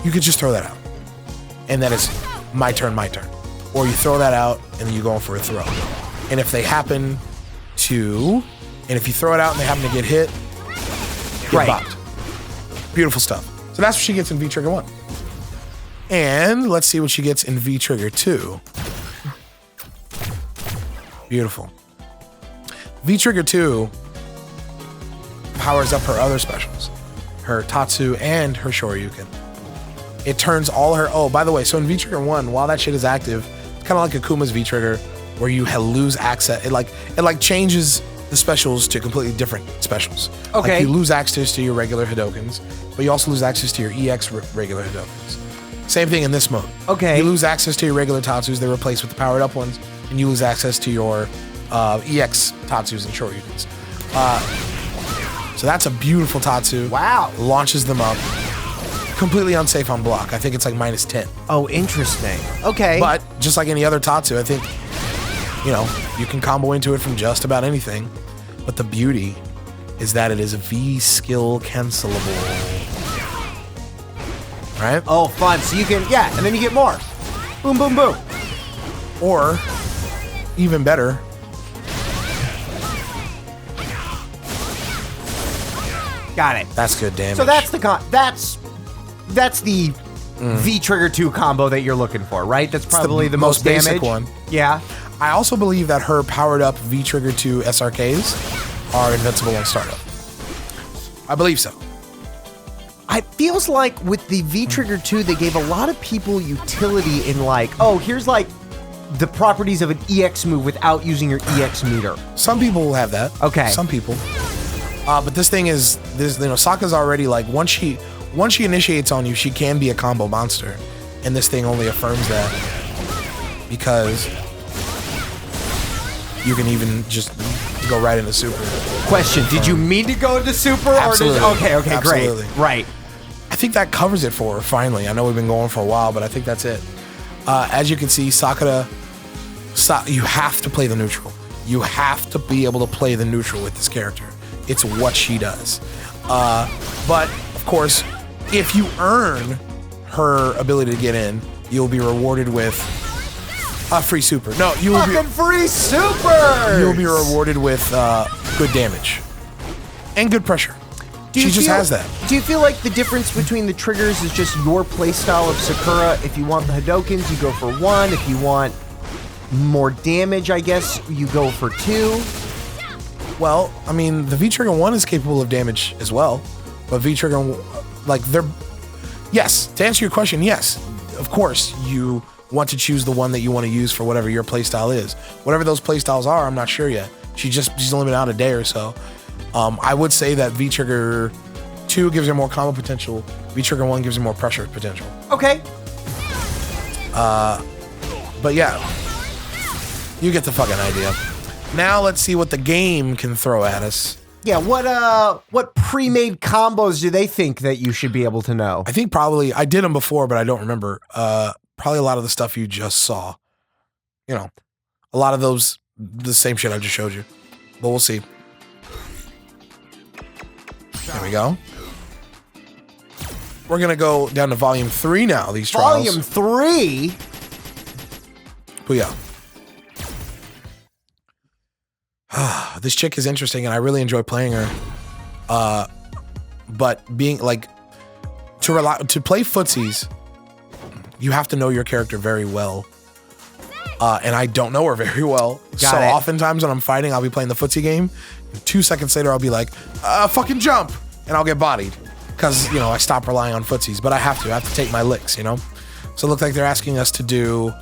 you could just throw that out. And that is my turn. Or you throw that out and then you go for a throw. And if they happen to, and if you throw it out and they happen to get hit, get bopped. Beautiful stuff. So that's what she gets in V-Trigger 1. And let's see what she gets in V-Trigger 2. Beautiful. V-Trigger 2 powers up her other specials. Her Tatsu and her Shoryuken. It turns all her... Oh, by the way, so in V-Trigger 1, while that shit is active, it's kind of like Akuma's V-Trigger, where you lose access. It like changes the specials to completely different specials. Okay. Like you lose access to your regular Hadokens, but you also lose access to your EX regular Hadokens. Same thing in this mode. Okay. You lose access to your regular Tatsus, they're replaced with the powered up ones, and you lose access to your EX Tatsus and Shoryukens. So that's a beautiful Tatsu. Wow. Launches them up. Completely unsafe on block. I think it's like -10. Oh, interesting. Okay. But just like any other Tatsu, I think, you know, you can combo into it from just about anything. But the beauty is that it is a V skill cancelable. Right? Oh, fun. So you can, yeah, and then you get more. Boom, boom, boom. Or, even better, Got it. that's good damage. So that's the V Trigger 2 combo that you're looking for, right? That's probably the most basic damage. one. Yeah. I also believe that her powered up V Trigger 2 SRKs are invincible on startup. I believe so. It feels like with the V Trigger 2, they gave a lot of people utility in like, oh, here's like the properties of an EX move without using your EX meter. Some people will have that. Okay. Some people. But this thing is, this, you know, Sokka's already like, once she initiates on you, she can be a combo monster. And this thing only affirms that. Because you can even just go right into super. Question, did you mean to go into super? Absolutely. Or did, okay, Absolutely. great. Right. I think that covers it for her, finally. I know we've been going for a while, but I think that's it. As you can see, Sakura, you have to play the neutral. You have to be able to play the neutral with this character. It's what she does. But, of course, if you earn her ability to get in, you'll be rewarded with a free super. No, you will Fucking free super! You'll be rewarded with good damage and good pressure. She just has that. Do you feel like the difference between the triggers is just your playstyle of Sakura? If you want the Hadokens, you go for 1. If you want more damage, I guess, you go for 2. Well, I mean, the V-Trigger 1 is capable of damage as well. But V-Trigger, like, yes, to answer your question, yes. Of course, you want to choose the one that you want to use for whatever your playstyle is. Whatever those playstyles are, I'm not sure yet. She's only been out a day or so. I would say that V-Trigger 2 gives her more combo potential. V-Trigger 1 gives her more pressure potential. Okay. But yeah, you get the fucking idea. Now let's see what the game can throw at us. Yeah, what pre-made combos do they think that you should be able to know? I think probably, I did them before, but I don't remember. Probably a lot of the stuff you just saw. You know, a lot of those, the same shit I just showed you. But we'll see. There we go. We're going to go down to Volume 3 now, these trials. Volume 3? Booyah. This chick is interesting, and I really enjoy playing her. But being, like, to play footsies, you have to know your character very well. And I don't know her very well. Got it. Oftentimes when I'm fighting, I'll be playing the footsie game. 2 seconds later, I'll be like, fucking jump! And I'll get bodied. Because, you know, I stop relying on footsies. But I have to take my licks, you know? So it looks like they're asking us to do...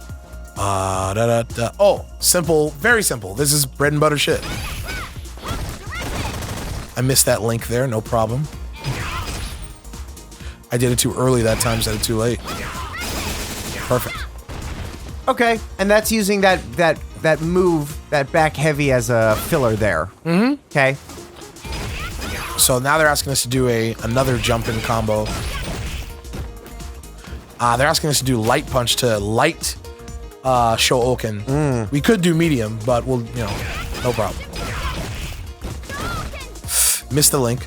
Oh, simple, very simple. This is bread and butter shit. I missed that link there, no problem. I did it too early that time, said it too late. Perfect. Okay, and that's using that move, that back heavy as a filler there. Mm-hmm. Okay. So now they're asking us to do another jump in combo. They're asking us to do light punch to light Showoken. We could do medium, but we'll, you know, no problem. Missed the link.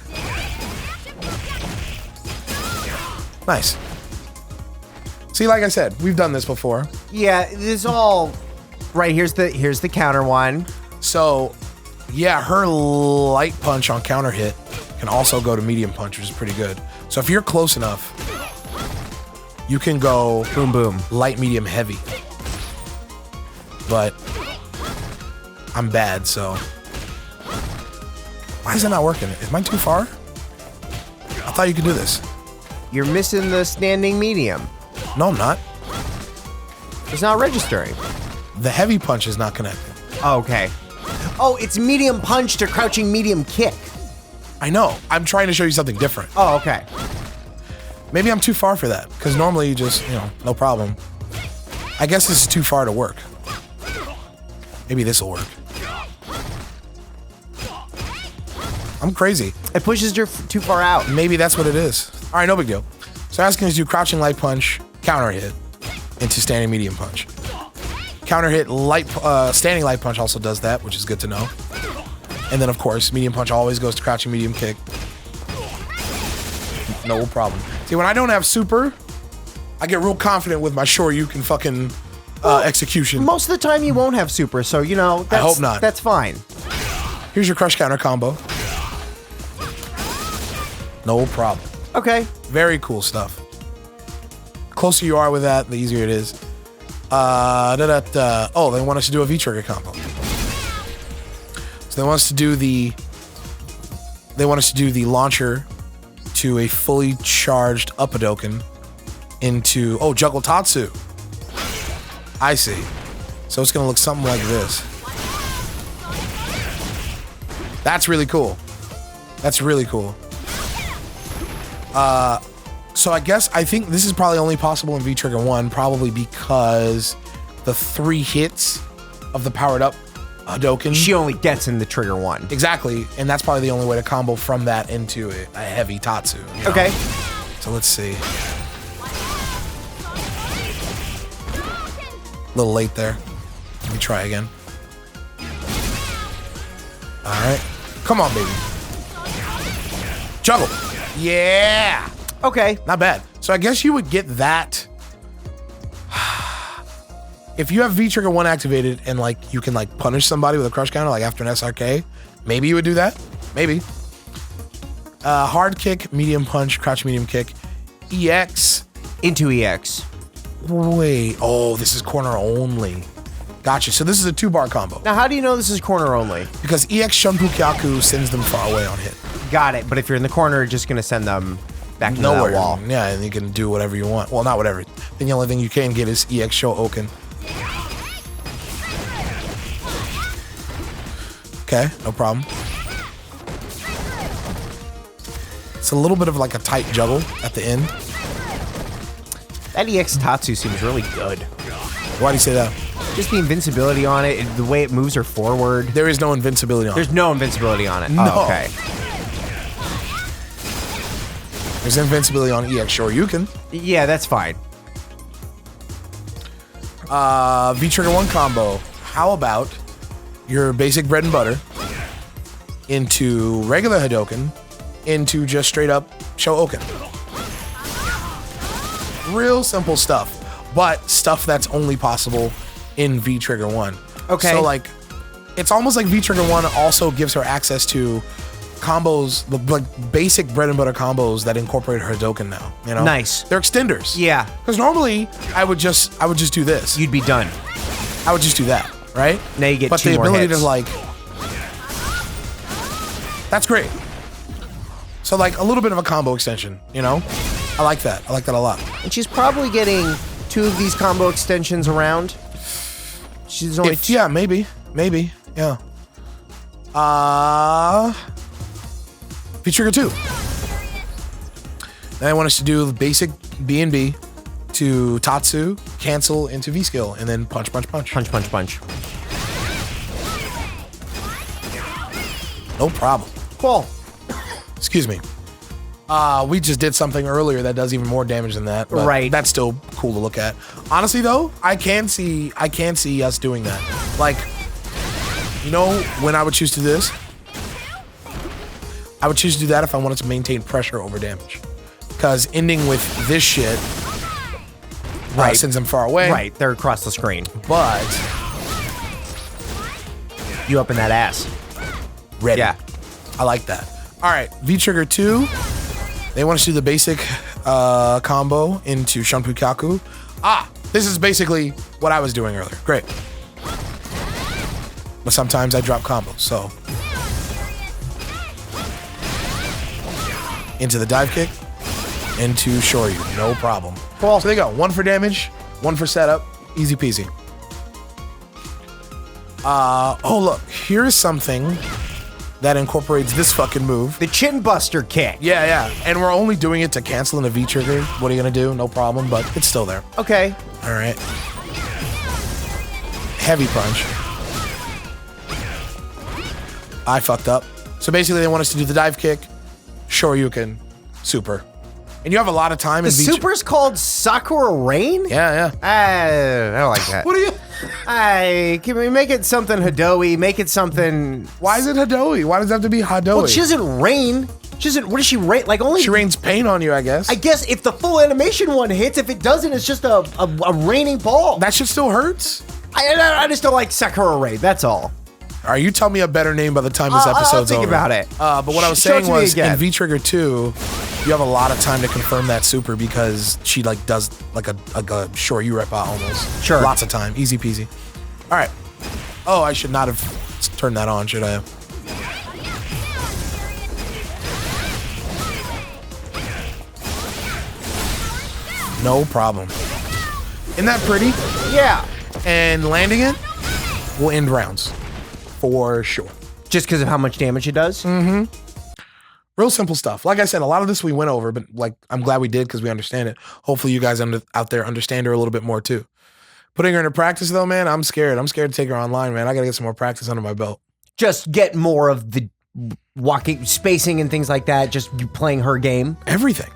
Nice. See, like I said, we've done this before. Yeah, this is all right. Here's the counter one. So, yeah, her light punch on counter hit can also go to medium punch, which is pretty good. So if you're close enough, you can go Boom, boom. light, medium, heavy. But I'm bad, so why is it not working? Is mine too far? I thought you could do this. You're missing the standing medium. No, I'm not. It's not registering. The heavy punch is not connecting. Oh, okay. Oh, it's medium punch to crouching medium kick. I know. I'm trying to show you something different. Oh, okay. Maybe I'm too far for that, because normally you just, you know, no problem. I guess this is too far to work. Maybe this will work. I'm crazy. It pushes her too far out. Maybe that's what it is. All right, no big deal. So asking is do crouching light punch, counter hit into standing medium punch. Counter hit standing light punch also does that, which is good to know. And then of course, medium punch always goes to crouching medium kick. No problem. See, when I don't have super, I get real confident with my Shoryuken fucking execution. Most of the time you won't have super, so you know, I hope not. That's fine. Here's your crush counter combo. No problem. Okay. Very cool stuff. Closer you are with that, the easier it is. Oh, they want us to do a V-trigger combo. So they want us to do the launcher to a fully charged Uppadoken into juggle Tatsu. I see. So it's gonna look something like this. That's really cool. That's really cool. So I think this is probably only possible in V-Trigger 1, probably because the 3 hits of the powered up Hadoken. She only gets in the trigger 1. Exactly, and that's probably the only way to combo from that into a heavy Tatsu. You know? Okay. So let's see. A little late there. Let me try again. All right. Come on, baby. Juggle. Yeah. Okay. Not bad. So I guess you would get that. If you have V-Trigger 1 activated and like you can like punish somebody with a crush counter like after an SRK, maybe you would do that. Maybe. Hard kick, medium punch, crouch medium kick, EX. Into EX. Wait. Oh, this is corner only. Gotcha. So this is a 2-bar combo. Now, how do you know this is corner only? Because EX Shunpu Kyaku sends them far away on hit. Got it. But if you're in the corner, you're just going to send them back to Nowhere. that wall. Yeah, and you can do whatever you want. Well, not whatever. Then the only thing you can get is EX Shoryuken. Okay, no problem. It's a little bit of like a tight juggle at the end. That EX Tatsu seems really good. Why do you say that? Just the invincibility on it, the way it moves her forward. There is no invincibility on There's it. no invincibility on it. No. Oh, okay. There's invincibility on EX Shoryuken. Yeah, that's fine. V-Trigger 1 combo. How about your basic bread and butter into regular Hadoken into just straight up Shoryuken. Real simple stuff, but stuff that's only possible in V-Trigger 1. Okay. So like, it's almost like V-Trigger 1 also gives her access to combos, like basic bread and butter combos that incorporate her Hadoken now. You know, Nice. They're extenders. Yeah. Because normally I would just do this. You'd be done. I would just do that, right? Now you get but 2 the more ability hits. to like, that's great. So like a little bit of a combo extension, you know? I like that. I like that a lot. And she's probably getting 2 of these combo extensions around. She's only Yeah, maybe, yeah. V-Trigger 2. Then I want us to do the basic B&B to Tatsu, cancel into V-Skill, and then punch, punch, punch. punch, punch, punch. No problem. Cool. Excuse me. We just did something earlier that does even more damage than that. But Right. That's still cool to look at. Honestly, though, I can see us doing that. Like, you know, when I would choose to do this, I would choose to do that if I wanted to maintain pressure over damage. Because ending with this shit sends them far away. Right, they're across the screen. But You up in that ass. ready. Yeah. I like that. All right, V-Trigger 2. They want us to do the basic combo into Shunpu Kyaku. This is basically what I was doing earlier. Great. But sometimes I drop combos, so. Into the dive kick, into Shoryu, no problem. Cool. So there you go, 1 for damage, 1 for setup, easy peasy. Oh look, here's something that incorporates this fucking move. The chin buster kick. Yeah, and we're only doing it to cancel in a V-trigger. What are you gonna do? No problem, but it's still there. Okay. All right. Heavy punch. I fucked up. So basically, they want us to do the dive kick, Shoryuken, super. And you have a lot of time. The super's called Sakura Rain? Yeah. I don't like that. What are you? Can we make it something Hadoi? Make it something... Why is it Hadoi? Why does it have to be Hadoi? Well, she doesn't rain. She doesn't... What does she rain? Like only... She rains paint on you, I guess. I guess if the full animation one hits, if it doesn't, it's just a raining ball. That shit still hurts? I just don't like Sakura Rain, that's all. All right, you tell me a better name by the time this episode's I'll think over. about it. But what I was Show it saying to me was, again. in V-Trigger 2, you have a lot of time to confirm that super because she like does like a Shoryurepa almost. Sure. Lots of time, easy peasy. All right. Oh, I should not have turned that on, should I? No problem. Isn't that pretty? Yeah. And landing it will end rounds for sure. Just because of how much damage it does? Real simple stuff. Like I said, a lot of this we went over, but like I'm glad we did because we understand it. Hopefully you guys out there understand her a little bit more too. Putting her into practice though, man, I'm scared. I'm scared to take her online, man. I gotta get some more practice under my belt. Just get more of the walking, spacing and things like that, just you playing her game. Everything.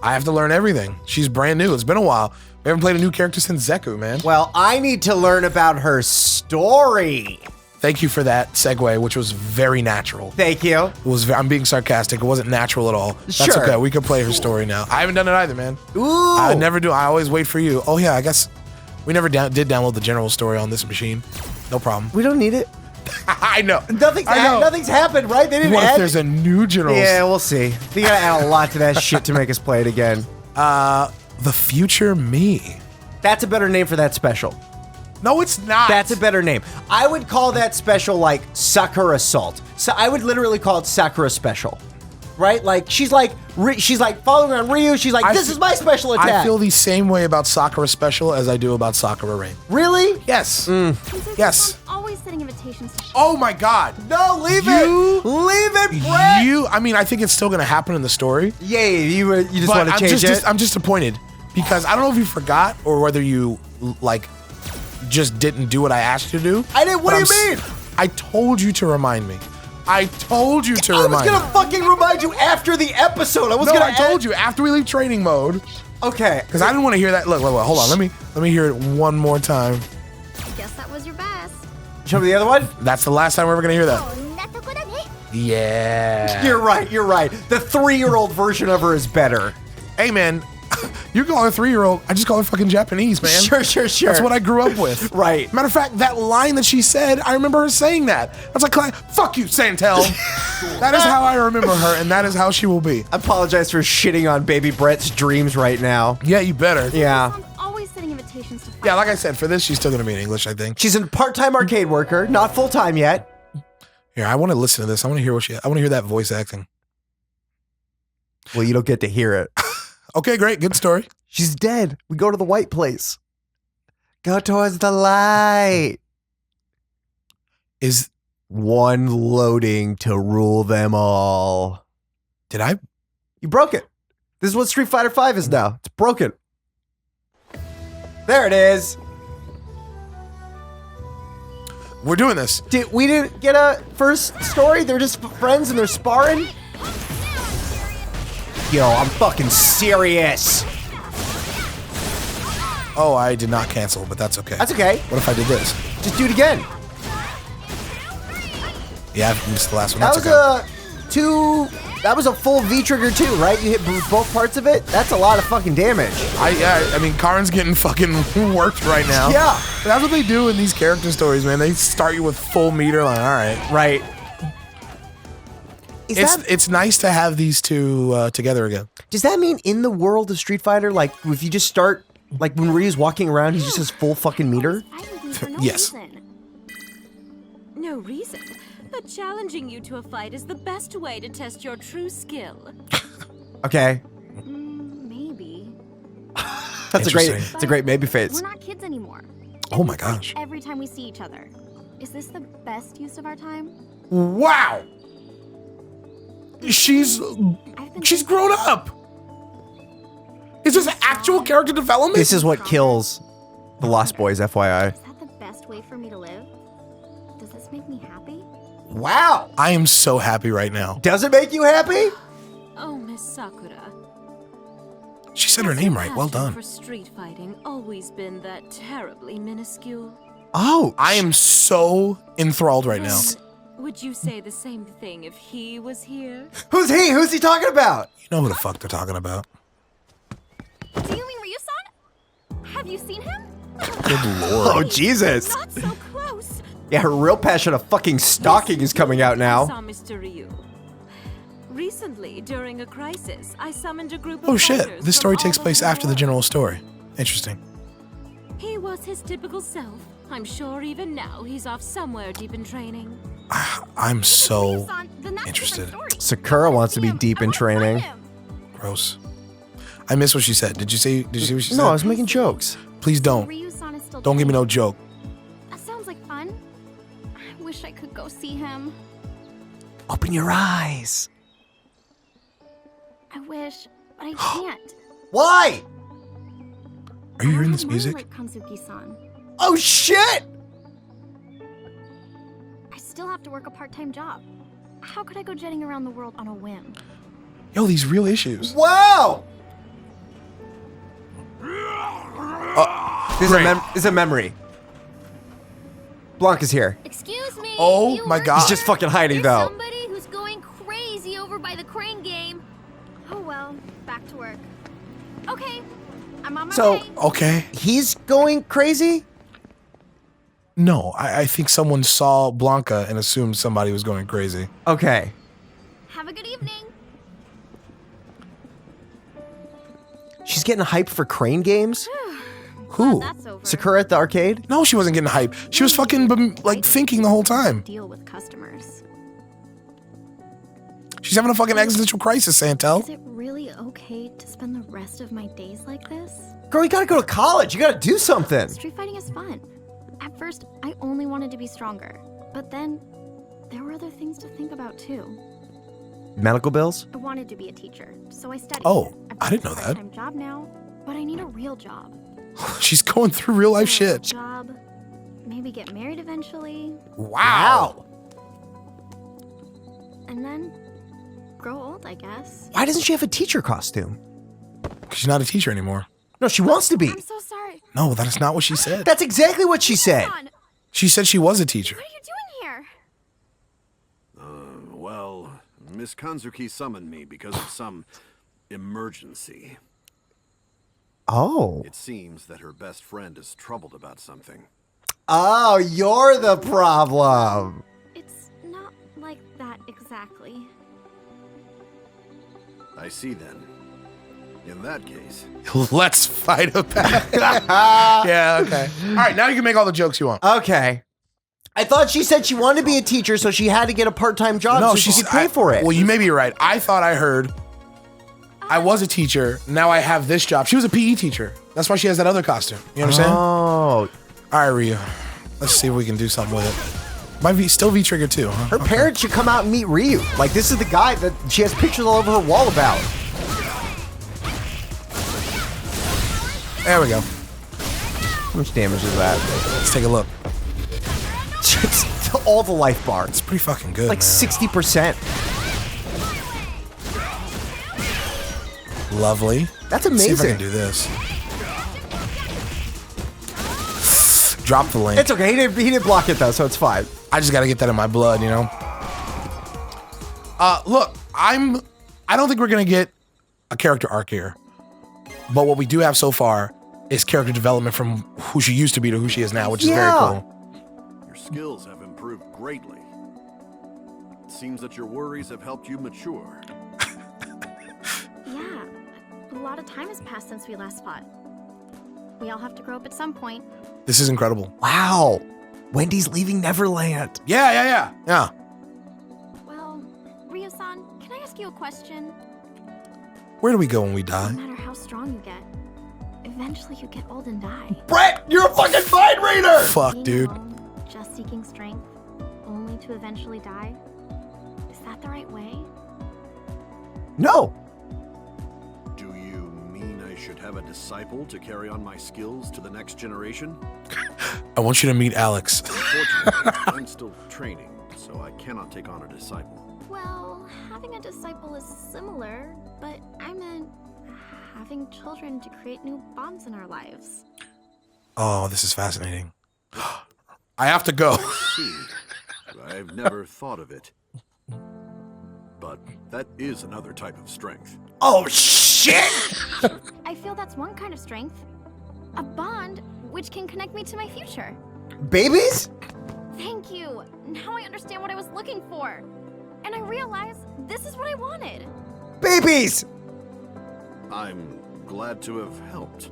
I have to learn everything. She's brand new. It's been a while. We haven't played a new character since Zeku, man. Well, I need to learn about her story. Thank you for that segue, which was very natural. Thank you. It was. I'm being sarcastic. It wasn't natural at all. That's Sure. okay. We can play her story now. I haven't done it either, man. Ooh. I never do. I always wait for you. Oh yeah, I guess we never did download the general story on this machine. No problem. We don't need it. I know. Nothing's happened, right? They didn't What add... if there's a new general? Yeah, we'll see. They gotta add a lot to that shit to make us play it again. The future me. That's a better name for that special. No, it's not. That's a better name. I would call that special like Sakura Assault. So I would literally call it Sakura Special. Right? Like she's like following on Ryu. She's like, this is my special attack. I feel the same way about Sakura Special as I do about Sakura Rain. Really? Yes. Princess, Yes. I'm always sending invitations to Oh my God. No, leave You- it. Leave it, Brett. I mean, I think it's still gonna happen in the story. Yeah, you just But want to change it. I'm disappointed because I don't know if you forgot or whether you like just didn't do what I asked you to do. I didn't. What But do you mean? I told you to remind me. I told you to I was remind gonna me. fucking remind you after the episode. I told you after we leave training mode Okay. because I didn't want to hear that. Look, hold on. Let me hear it one more time. Guess that was your best. Show me the other one. That's the last time we're ever gonna hear that. Yeah. You're right. You're right. The 3-year-old version of her is better. Hey man, you call her 3-year-old. I just call her fucking Japanese, man. Sure. That's what I grew up with. Right. Matter of fact, that line that she said, I remember her saying that. I was like, fuck you, Santell. That is how I remember her, and that is how she will be. I apologize for shitting on baby Brett's dreams right now. Yeah, you better. Yeah. I'm always sending invitations to Yeah, like I said, for this, she's still going to be in English, I think. She's a part-time arcade worker, not full-time yet. Here, I want to listen to this. I want to hear I want to hear that voice acting. Well, you don't get to hear it. Okay, great. Good story. She's dead. We go to the white place. Go towards the light. Is One loading to rule them all. did I? You broke it. This is what Street Fighter V is now. It's broken. There it is. We're doing this. We didn't get a first story? They're just friends and they're sparring? Yo, I'm fucking serious. Oh, I did not cancel, but that's okay. That's okay. What if I did this? Just do it again. Yeah, I missed the last one. That That's was okay. that was a full V-trigger too, right? You hit both parts of it? That's a lot of fucking damage. I mean, Karin's getting fucking worked right now. Yeah. But that's what they do in these character stories, man. They start you with full meter, like, all right. Right. It's nice to have these two together again. Does that mean in the world of Street Fighter, like, if you just start, like, when Ryu's walking around, he just has full fucking meter? Yes. No reason, but challenging you to a fight is the best way to test your true skill. Okay. Maybe. That's a Interesting. great maybe face. We're not kids anymore. Oh my gosh. Every time we see each other. Is this the best use of our time? Wow. She's grown up. Is this actual character development? This is what kills the Lost Boys, FYI. Is that the best way for me to live? Does this make me happy? Wow. I am so happy right now. Does it make you happy? Oh, Miss Sakura. She said her name right. Well Passion done. For street fighting always been that terribly minuscule. Oh. I am so enthralled right now. Would you say the same thing if he was here? Who's he? Who's he talking about? You know who the fuck they're talking about. Do you mean Ryu-san? Have you seen him? Good lord. Oh, Jesus. Not so close. Yeah, her real passion of fucking stalking is coming out I now. saw Mr. Ryu. Recently, during a crisis, I summoned a group of Oh shit, fighters this from story all takes over place after the world. general story. Interesting. He was his typical self. I'm sure even now he's off somewhere deep in training. I'm so Ryu-san, then that's a interested. different story. Sakura wants to be deep in I wanna fight training. him. Gross. I missed what she said. Did you see what she said? No, I was making jokes. Please don't. Ryu-san is still Don't give me no training. joke. That sounds like fun. I wish I could go see him. Open your eyes. I wish, but I can't. Why? Are you I hearing don't this have money music? like Kanzuki-san. Oh shit! I still have to work a part-time job. How could I go jetting around the world on a whim? Yo, these real issues. Wow! This is, great. this is a memory. Blanca's here. Excuse me. Oh you my work God. He's just fucking hiding There's though. somebody who's going crazy over by the crane game. Oh well, back to work. Okay, I'm on my So- way. Okay. He's going crazy? No, I think someone saw Blanca and assumed somebody was going crazy. Okay. Have a good evening. She's getting hyped for crane games? Who? That's over. Sakura at the arcade? No, she wasn't getting hype. She was fucking like thinking the whole time. Deal with customers. She's having a fucking existential crisis, Is Santell. it really okay to spend the rest of my days like this? Girl, you gotta go to college. You gotta do something. Street fighting is fun. At first, I only wanted to be stronger, but then there were other things to think about too. Medical bills? I wanted to be a teacher, so I studied. Oh, I've I got didn't a know that. part-time job now, but I need a real job. She's going through real life A shit. Job, maybe get married eventually, Wow. and then grow old, I guess. Why doesn't she have a teacher costume? She's not a teacher anymore. No, she wants to be. I'm so sorry. No, that is not what she said. That's exactly what she said. Ron, She said she was a teacher. what are you doing here? Well, Miss Kanzuki summoned me because of some emergency. Oh. It seems that her best friend is troubled about something. Oh, you're the problem. It's not like that exactly. I see then. In that case, Let's fight a battle. Yeah, okay. All right, now you can make all the jokes you want. Okay. I thought she said she wanted to be a teacher, so she had to get a part-time job so she could pay for it. Well, you may be right. I thought I heard I was a teacher. Now I have this job. She was a PE teacher. That's why she has that other costume. You understand? Oh. All right, Ryu. Let's see if we can do something with it. Might be still V-Trigger too, huh? Her parents should come out and meet Ryu. Like, this is the guy that she has pictures all over her wall about. There we go. How much damage is that? Let's take a look. It's all the life bar. It's pretty fucking good, Like man. 60%. Lovely. That's Let's see if I amazing. can do this. Drop the link. It's okay. He didn't block it, though, so it's fine. I just got to get that in my blood, you know? Look, I don't think we're going to get a character arc here. But what we do have so far is character development from who she used to be to who she is now, which is very Yeah. cool. your skills have improved greatly. It seems that your worries have helped you mature. Yeah, a lot of time has passed since we last fought. We all have to grow up at some point. This is incredible. Wow. Wendy's leaving Neverland. Yeah. Well, Ryu-san, can I ask you a question? Where do we go when we No die? matter how strong you get, eventually you get old and die. Brett, you're a fucking mind reader! Fuck, Being dude. alone, just seeking strength, only to eventually die. Is that the right way? No. Do you mean I should have a disciple to carry on my skills to the next generation? I want you to meet Alex. Unfortunately, I'm still training, so I cannot take on a disciple. Well, having a disciple is similar, but I meant having children to create new bonds in our lives. Oh, this is fascinating. I have to go. See, I've never thought of it. But that is another type of strength. Oh, shit! I feel that's one kind of strength. A bond which can connect me to my future. Babies? Thank you. Now I understand what I was looking for. And I realize this is what I wanted. Babies! I'm glad to have helped.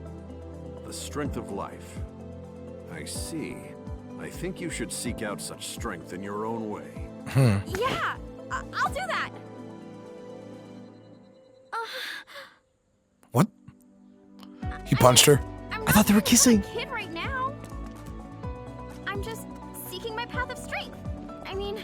The strength of life. I see. I think you should seek out such strength in your own way. Yeah, I'll do that. What? He punched her? I'm I thought they were not kissing. a kid right now. I'm just seeking my path of strength. I mean,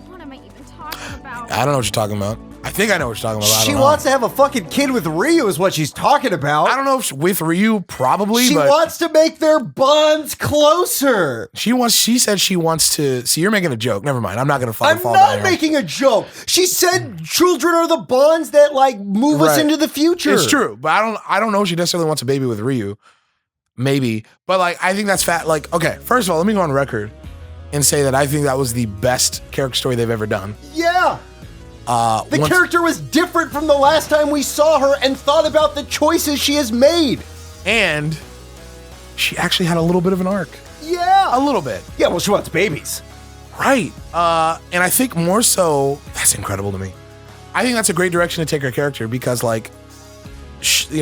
what am I even talking about? I don't know what you're talking about. I think I know what you're talking about. She wants to have a fucking kid with Ryu is what she's talking about. I don't know if with Ryu, probably, She but wants to make their bonds closer. she said she wants to. See, you're making a joke. Never mind. I'm not going to fall I'm down not here. making a joke. She said children are the bonds that like move us Right. into the future. It's true, but I don't know if she necessarily wants a baby with Ryu. Maybe. But like I think that's fat. Like, okay, first of all, let me go on record and say that I think that was the best character story they've ever done. Yeah. The character was different from the last time we saw her and thought about the choices she has made. And she actually had a little bit of an arc. Yeah. A little bit. Yeah, well, she wants babies. Right. And I think more so, that's incredible to me. I think that's a great direction to take her character because, like,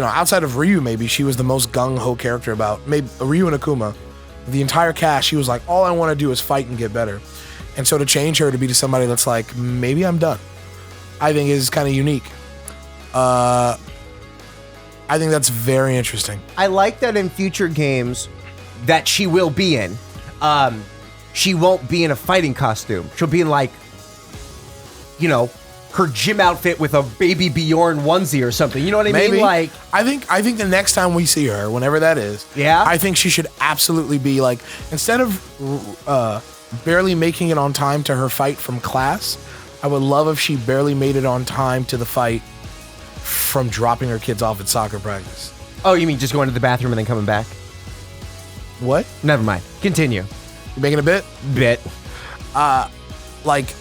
outside of Ryu, maybe she was the most gung-ho character about, maybe Ryu and Akuma. The entire cast, she was like, all I want to do is fight and get better. And so to change her to be to somebody that's like, maybe I'm done, I think is kind of unique. I think that's very interesting. I like that in future games that she will be in, she won't be in a fighting costume. She'll be in like, her gym outfit with a baby Bjorn onesie or something. You know what I mean? Like, I think the next time we see her, whenever that is, Yeah? I think she should absolutely be like, instead of barely making it on time to her fight from class, I would love if she barely made it on time to the fight from dropping her kids off at soccer practice. oh, you mean just going to the bathroom and then coming back? What? Never mind. Continue. You making a bit? Bit. Like,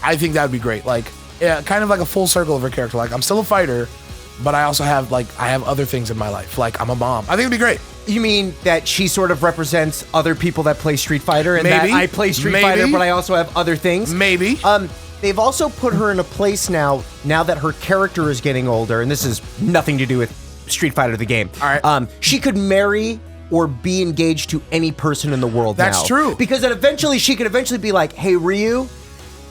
I think that would be great. Like, yeah, kind of like a full circle of her character. Like, I'm still a fighter, but I also have other things in my life. Like, I'm a mom. I think it'd be great. You mean that she sort of represents other people that play Street Fighter and Maybe. that I play Street Maybe. Fighter, but I also have other things? Maybe. They've also put her in a place now that her character is getting older, and this is nothing to do with Street Fighter the game. All right. She could marry or be engaged to any person in the world now. That's true. Because then eventually she could eventually be like, hey, Ryu,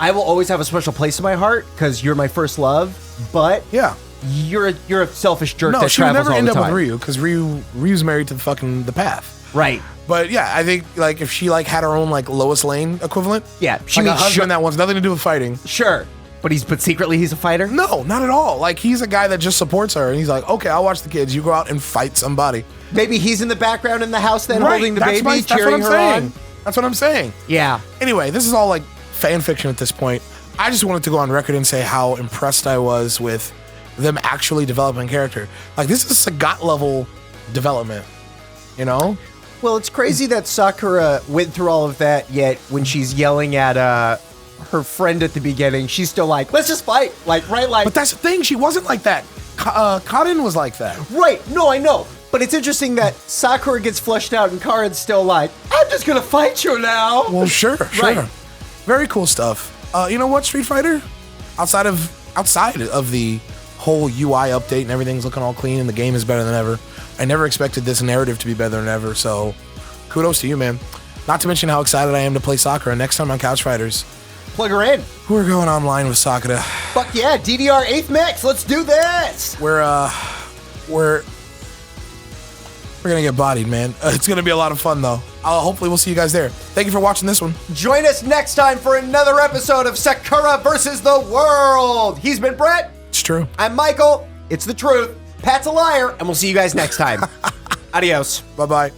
I will always have a special place in my heart because you're my first love, but Yeah. you're a selfish jerk No, that she would travels never all end the up time. with Ryu because Ryu's married to the path. Right. But yeah, I think like if she like had her own like Lois Lane equivalent. Yeah, she Like a means husband that wants nothing to do with fighting. Sure. But secretly he's a fighter? No, not at all. Like he's a guy that just supports her and he's like, okay, I'll watch the kids. You go out and fight somebody. Maybe he's in the background in the house then holding the baby, that's cheering what I'm her saying. on. That's what I'm saying. Yeah. Anyway, this is all like fan fiction at this point. I just wanted to go on record and say how impressed I was with them actually developing character. Like this is Sagat level development, you know? Well, it's crazy that Sakura went through all of that, yet when she's yelling at her friend at the beginning, she's still like, let's just fight. Like, right? Like, But that's the thing, she wasn't like that. Karin was like that. right. No, I know. But it's interesting that Sakura gets flushed out and Karin's still like, I'm just going to fight you now. Well, sure. Right. Very cool stuff. You know what, Street Fighter? Outside of the whole UI update and everything's looking all clean and the game is better than ever, I never expected this narrative to be better than ever, so kudos to you, man. Not to mention how excited I am to play Sakura next time on Couch Fighters. Plug her in. We're going online with Sakura. Fuck yeah, DDR 8th Max. Let's do this. We're gonna get bodied, man. It's gonna be a lot of fun, though. Hopefully we'll see you guys there. Thank you for watching this one. Join us next time for another episode of Sakura versus the World. He's been Brett. It's true. I'm Michael. It's the truth. Pat's a liar, and we'll see you guys next time. Adios. Bye-bye.